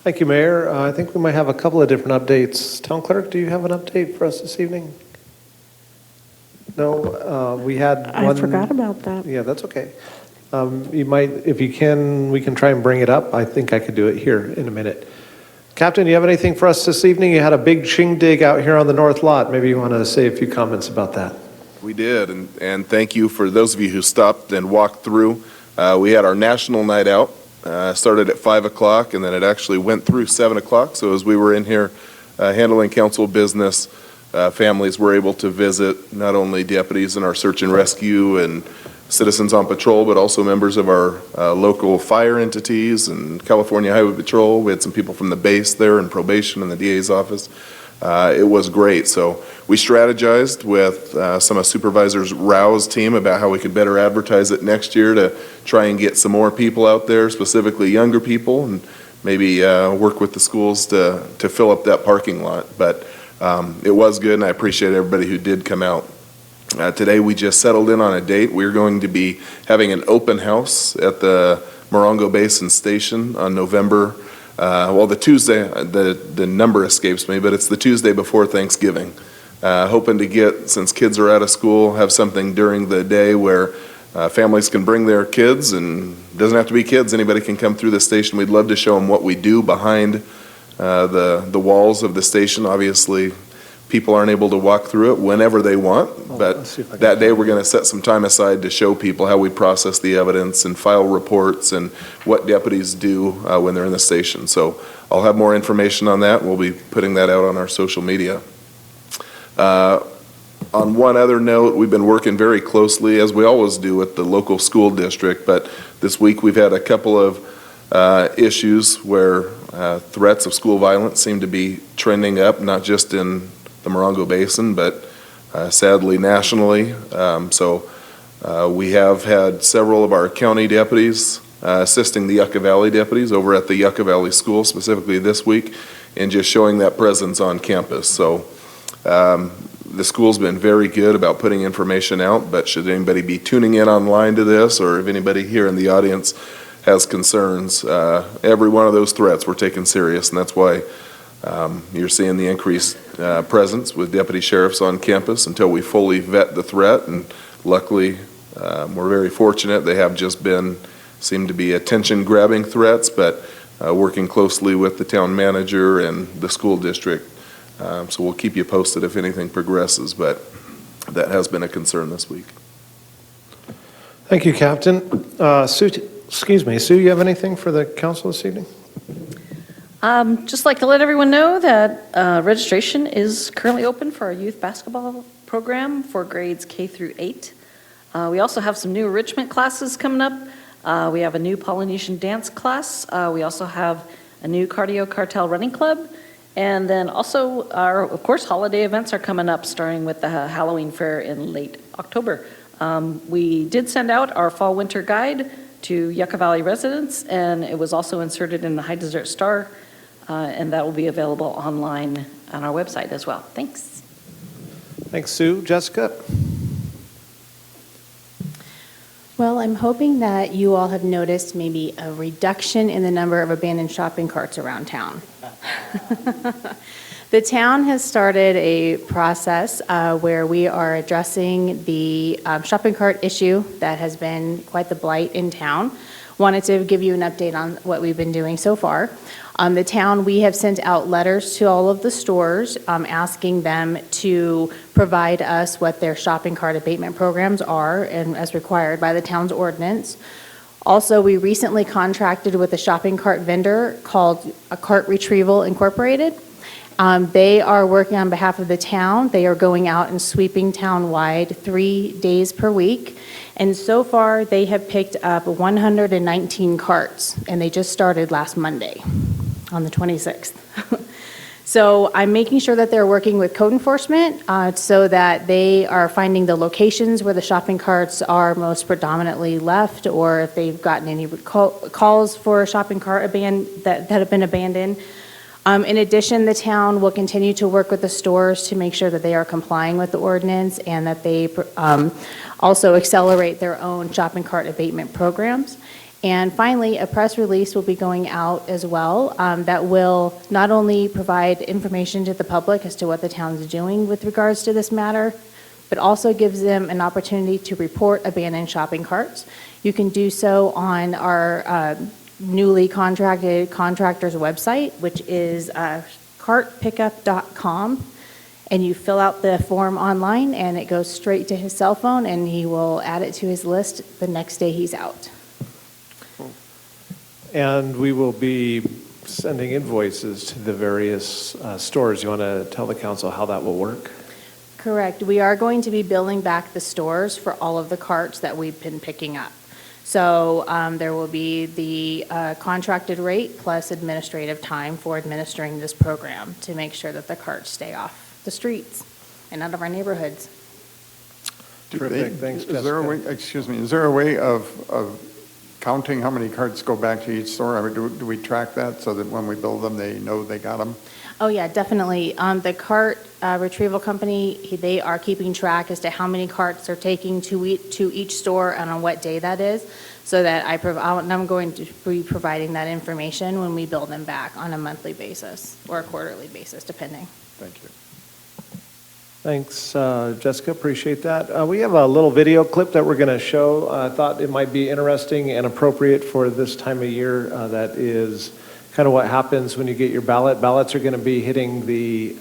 Thank you, Mayor. I think we might have a couple of different updates. Town Clerk, do you have an update for us this evening? No, we had one. I forgot about that. Yeah, that's okay. You might, if you can, we can try and bring it up. I think I could do it here in a minute. Captain, do you have anything for us this evening? You had a big shindig out here on the north lot. Maybe you want to say a few comments about that. We did, and thank you for those of you who stopped and walked through. We had our national night out. Started at 5 o'clock, and then it actually went through 7 o'clock. So as we were in here handling council business, families were able to visit not only deputies in our search and rescue and citizens on patrol, but also members of our local fire entities and California Highway Patrol. We had some people from the base there and probation and the DA's office. It was great. So we strategized with some of Supervisor Rao's team about how we could better advertise it next year to try and get some more people out there, specifically younger people, and maybe work with the schools to fill up that parking lot. But it was good, and I appreciate everybody who did come out. Today we just settled in on a date. We're going to be having an open house at the Morongo Basin Station on November the Tuesday, the number escapes me, but it's the Tuesday before Thanksgiving. Hoping to get, since kids are out of school, have something during the day where families can bring their kids, and it doesn't have to be kids, anybody can come through the station. We'd love to show them what we do behind the walls of the station. Obviously, people aren't able to walk through it whenever they want, but that day we're going to set some time aside to show people how we process the evidence and file reports and what deputies do when they're in the station. So I'll have more information on that. We'll be putting that out on our social media. On one other note, we've been working very closely, as we always do, with the local school district, but this week we've had a couple of issues where threats of school violence seem to be trending up, not just in the Morongo Basin, but sadly nationally. So we have had several of our county deputies assisting the Yucca Valley deputies over at the Yucca Valley School, specifically this week, and just showing that presence on campus. So the school's been very good about putting information out, but should anybody be tuning in online to this, or if anybody here in the audience has concerns, every one of those threats we're taking serious, and that's why you're seeing the increased presence with deputy sheriffs on campus until we fully vet the threat. And luckily, we're very fortunate. They have just seem to be attention-grabbing threats, but working closely with the town manager and the school district. So we'll keep you posted if anything progresses, but that has been a concern this week. Thank you, Captain. Sue, you have anything for the council this evening? Just like to let everyone know that registration is currently open for our youth basketball program for grades K through 8. We also have some new enrichment classes coming up. We have a new Polynesian dance class. We also have a new cardio cartel running club. And then also our, of course, holiday events are coming up, starting with the Halloween fair in late October. We did send out our fall winter guide to Yucca Valley residents, and it was also inserted in the High Desert Star. And that will be available online on our website as well. Thanks. Thanks, Sue. Jessica? Well, I'm hoping that you all have noticed maybe a reduction in the number of abandoned shopping carts around town. The town has started a process where we are addressing the shopping cart issue that has been quite the blight in town. Wanted to give you an update on what we've been doing so far. The town, we have sent out letters to all of the stores asking them to provide us what their shopping cart abatement programs are, and as required by the town's ordinance. Also, we recently contracted with a shopping cart vendor called Cart Retrieval Incorporated. They are working on behalf of the town. They are going out and sweeping town-wide 3 days per week. And so far, they have picked up 119 carts, and they just started last Monday on the 26th. So I'm making sure that they're working with code enforcement so that they are finding the locations where the shopping carts are most predominantly left, or if they've gotten any calls for a shopping cart that have been abandoned. In addition, the town will continue to work with the stores to make sure that they are complying with the ordinance and that they also accelerate their own shopping cart abatement programs. And finally, a press release will be going out as well that will not only provide information to the public as to what the town is doing with regards to this matter, but also gives them an opportunity to report abandoned shopping carts. You can do so on our newly contracted contractor's website, which is cartpickup.com. And you fill out the form online, and it goes straight to his cell phone, and he will add it to his list the next day he's out. And we will be sending invoices to the various stores. You want to tell the council how that will work? Correct. We are going to be billing back the stores for all of the carts that we've been picking up. So there will be the contracted rate plus administrative time for administering this program to make sure that the carts stay off the streets and out of our neighborhoods. Terrific. Thanks, Is there a way, excuse me, is there a way of counting how many carts go back to each store? I mean, do we track that so that when we bill them, they know they got them? Oh, yeah, definitely. The cart retrieval company, they are keeping track as to how many carts they're taking to each store and on what day that is, so that I'm going to be providing that information when we bill them back on a monthly basis or a quarterly basis, depending. Thank you. Thanks, Jessica. Appreciate that. We have a little video clip that we're going to show. I thought it might be interesting and appropriate for this time of year. That is kind of what happens when you get your ballot. Ballots are going to be hitting the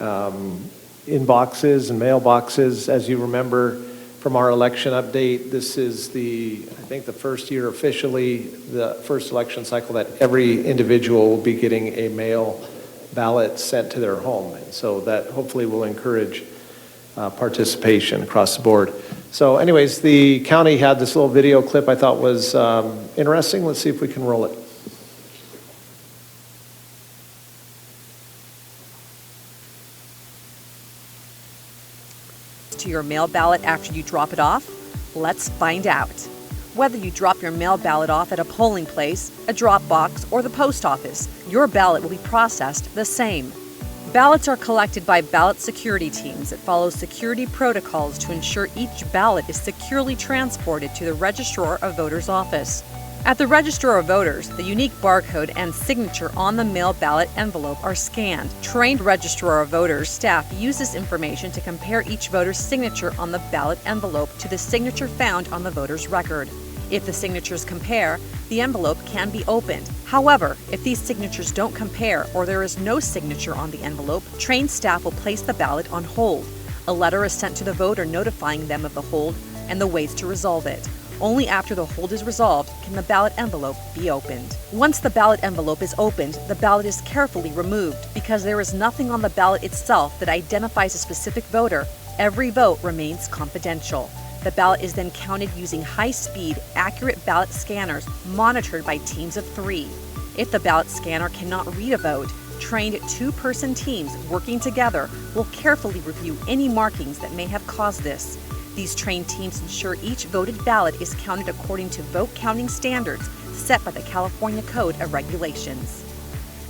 inboxes and mailboxes. As you remember from our election update, this is I think the first year officially, the first election cycle that every individual will be getting a mail ballot sent to their home. And so that hopefully will encourage participation across the board. So anyways, the county had this little video clip I thought was interesting. Let's see if we can roll it. To your mail ballot after you drop it off? Let's find out. Whether you drop your mail ballot off at a polling place, a drop box, or the post office, your ballot will be processed the same. Ballots are collected by ballot security teams that follow security protocols to ensure each ballot is securely transported to the Registrar of Voters' office. At the Registrar of Voters, the unique barcode and signature on the mail ballot envelope are scanned. Trained Registrar of Voters staff use this information to compare each voter's signature on the ballot envelope to the signature found on the voter's record. If the signatures compare, the envelope can be opened. However, if these signatures don't compare or there is no signature on the envelope, trained staff will place the ballot on hold. A letter is sent to the voter notifying them of the hold and the ways to resolve it. Only after the hold is resolved can the ballot envelope be opened. Once the ballot envelope is opened, the ballot is carefully removed. Because there is nothing on the ballot itself that identifies a specific voter, every vote remains confidential. The ballot is then counted using high-speed, accurate ballot scanners monitored by teams of 3. If the ballot scanner cannot read a vote, trained two-person teams working together will carefully review any markings that may have caused this. These trained teams ensure each voted ballot is counted according to vote counting standards set by the California Code of Regulations.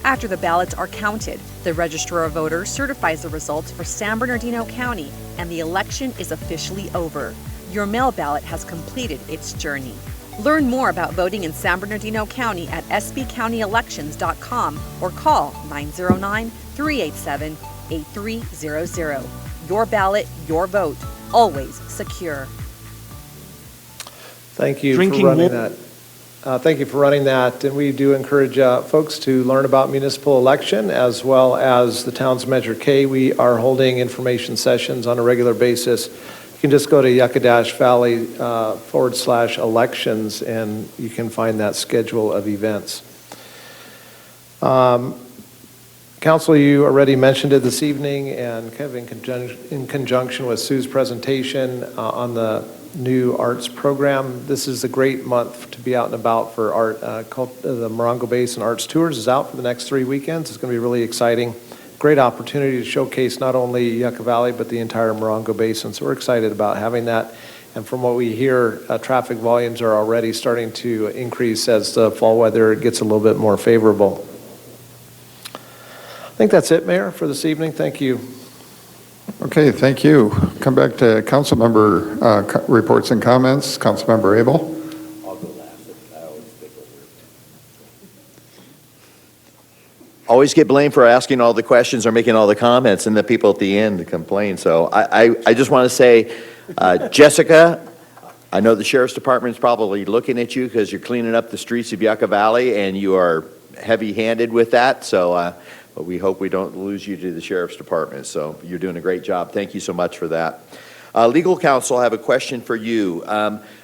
After the ballots are counted, the Registrar of Voters certifies the results for San Bernardino County, and the election is officially over. Your mail ballot has completed its journey. Learn more about voting in San Bernardino County at sbcountyelections.com or call 909-387-8300. Your ballot, your vote, always secure. Thank you for running that. Thank you for running that. And we do encourage folks to learn about municipal election as well as the town's Measure K. We are holding information sessions on a regular basis. You can just go to yucca-valley/elections and you can find that schedule of events. Council, you already mentioned it this evening and kind of in conjunction with Sue's presentation on the new arts program. This is a great month to be out and about for art. The Morongo Basin Arts Tours is out for the next 3 weekends. It's going to be really exciting. great opportunity to showcase not only Yucca Valley, but the entire Morongo Basin. So we're excited about having that. And from what we hear, traffic volumes are already starting to increase as the fall weather gets a little bit more favorable. I think that's it, Mayor, for this evening. Thank you. Okay, thank you. Come back to council member reports and comments. Councilmember Abel. I'll go last. I always take over. Always get blamed for asking all the questions or making all the comments, and the people at the end complain. So I just want to say, Jessica, I know the Sheriff's Department is probably looking at you because you're cleaning up the streets of Yucca Valley, and you are heavy-handed with that. So but we hope we don't lose you to the Sheriff's Department. So you're doing a great job. Thank you so much for that. Legal counsel, I have a question for you.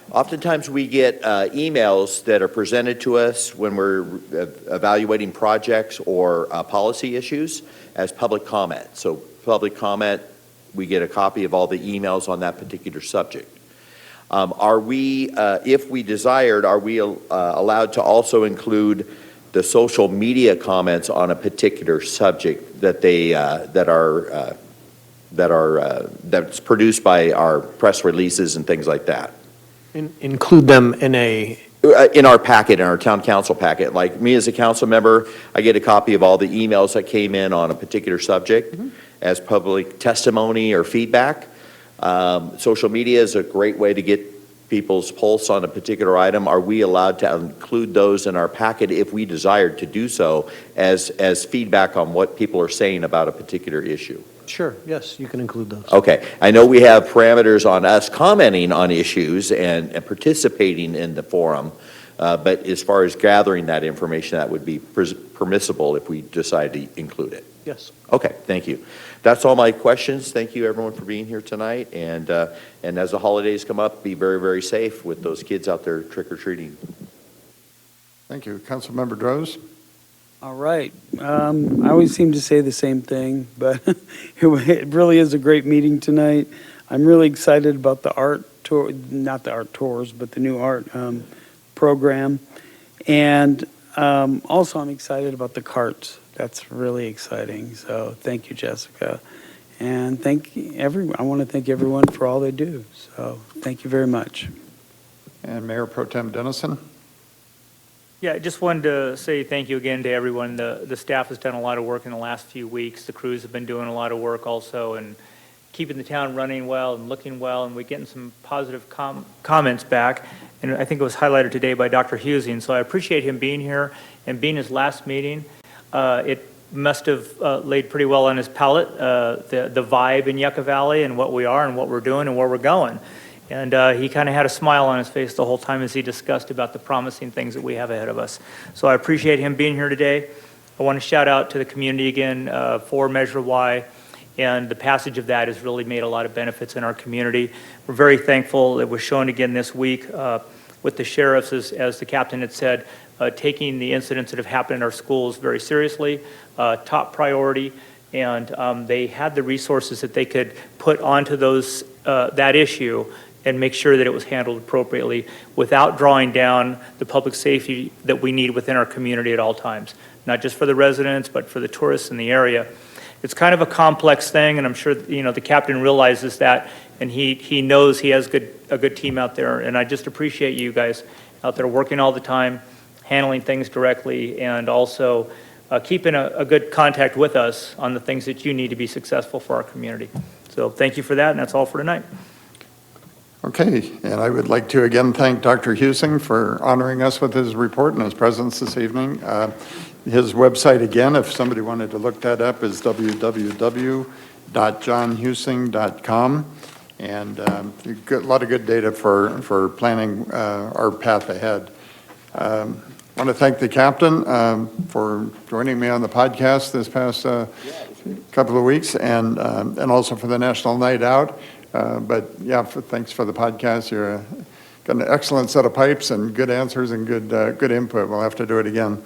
Oftentimes we get emails that are presented to us when we're evaluating projects or policy issues as public comment. So public comment, we get a copy of all the emails on that particular subject. Are we, if we desired, are we allowed to also include the social media comments on a particular subject that they that's produced by our press releases and things like that? Include them in our packet, in our town council packet. Like me as a council member, I get a copy of all the emails that came in on a particular subject as public testimony or feedback. Social media is a great way to get people's pulse on a particular item. Are we allowed to include those in our packet if we desired to do so as feedback on what people are saying about a particular issue? Sure, yes, you can include those. Okay. I know we have parameters on us commenting on issues and participating in the forum, but as far as gathering that information, that would be permissible if we decide to include it. Yes. Okay, thank you. That's all my questions. Thank you, everyone, for being here tonight. And as the holidays come up, be very, very safe with those kids out there trick-or-treating. Thank you. Councilmember Droz. All right. I always seem to say the same thing, but it really is a great meeting tonight. I'm really excited about the art tour, not the art tours, but the new art program. And also I'm excited about the carts. That's really exciting. So thank you, Jessica. And thank everyone. I want to thank everyone for all they do. So thank you very much. And Mayor Pro Tem Dennison. Yeah, I just wanted to say thank you again to everyone. The staff has done a lot of work in the last few weeks. The crews have been doing a lot of work also, and keeping the town running well and looking well, and we're getting some positive comments back. And I think it was highlighted today by Dr. Husing, so I appreciate him being here and being his last meeting. It must have laid pretty well on his palate, the vibe in Yucca Valley and what we are and what we're doing and where we're going. And he kind of had a smile on his face the whole time as he discussed about the promising things that we have ahead of us. So I appreciate him being here today. I want to shout out to the community again for Measure Y, and the passage of that has really made a lot of benefits in our community. We're very thankful. It was shown again this week with the sheriffs, as the captain had said, taking the incidents that have happened in our schools very seriously, top priority, and they had the resources that they could put onto those that issue and make sure that it was handled appropriately without drawing down the public safety that we need within our community at all times, not just for the residents, but for the tourists in the area. It's kind of a complex thing, and I'm sure the captain realizes that, and he knows he has a good team out there, and I just appreciate you guys out there working all the time, handling things directly, and also keeping a good contact with us on the things that you need to be successful for our community. So thank you for that, and that's all for tonight. Okay, and I would like to again thank Dr. Husing for honoring us with his report and his presence this evening. His website, again, if somebody wanted to look that up, is www.johnhusing.com. And a lot of good data for planning our path ahead. I want to thank the captain for joining me on the podcast this past couple of weeks, and also for the National Night Out. But yeah, thanks for the podcast. You're got an excellent set of pipes and good answers and good input. We'll have to do it again.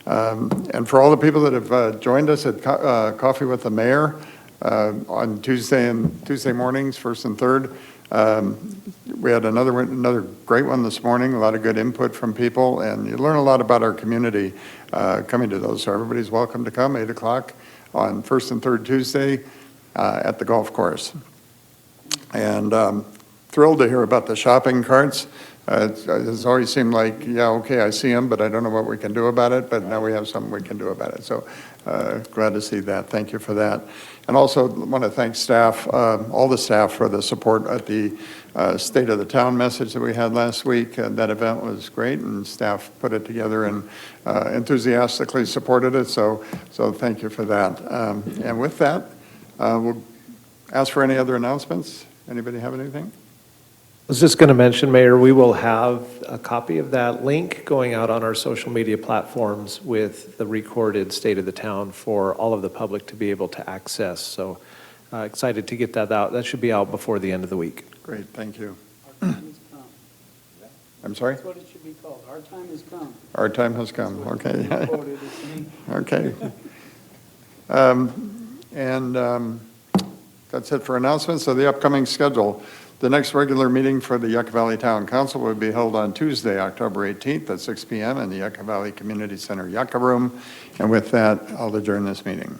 And for all the people that have joined us at Coffee with the Mayor on Tuesday mornings, first and third, we had another great one this morning. A lot of good input from people, and you learn a lot about our community coming to those. So everybody's welcome to come. 8 o'clock on first and third Tuesday at the golf course. And thrilled to hear about the shopping carts. It's always seemed like, yeah, okay, I see them, but I don't know what we can do about it, but now we have something we can do about it. So glad to see that. Thank you for that. And also want to thank staff, all the staff for the support at the State of the Town message that we had last week. That event was great, and staff put it together and enthusiastically supported it, so thank you for that. And with that, we'll ask for any other announcements. Anybody have anything? I was just going to mention, Mayor, we will have a copy of that link going out on our social media platforms with the recorded State of the Town for all of the public to be able to access. So excited to get that out. That should be out before the end of the week. Great, thank you. Our time has come. I'm sorry? That's what it should be called. Our time has come. Our time has come, okay. Quoted, it's me. Okay. That's it for announcements. So the upcoming schedule. The next regular meeting for the Yucca Valley Town Council will be held on Tuesday, October 18th at 6 p.m. in the Yucca Valley Community Center Yucca Room. And with that, I'll adjourn this meeting.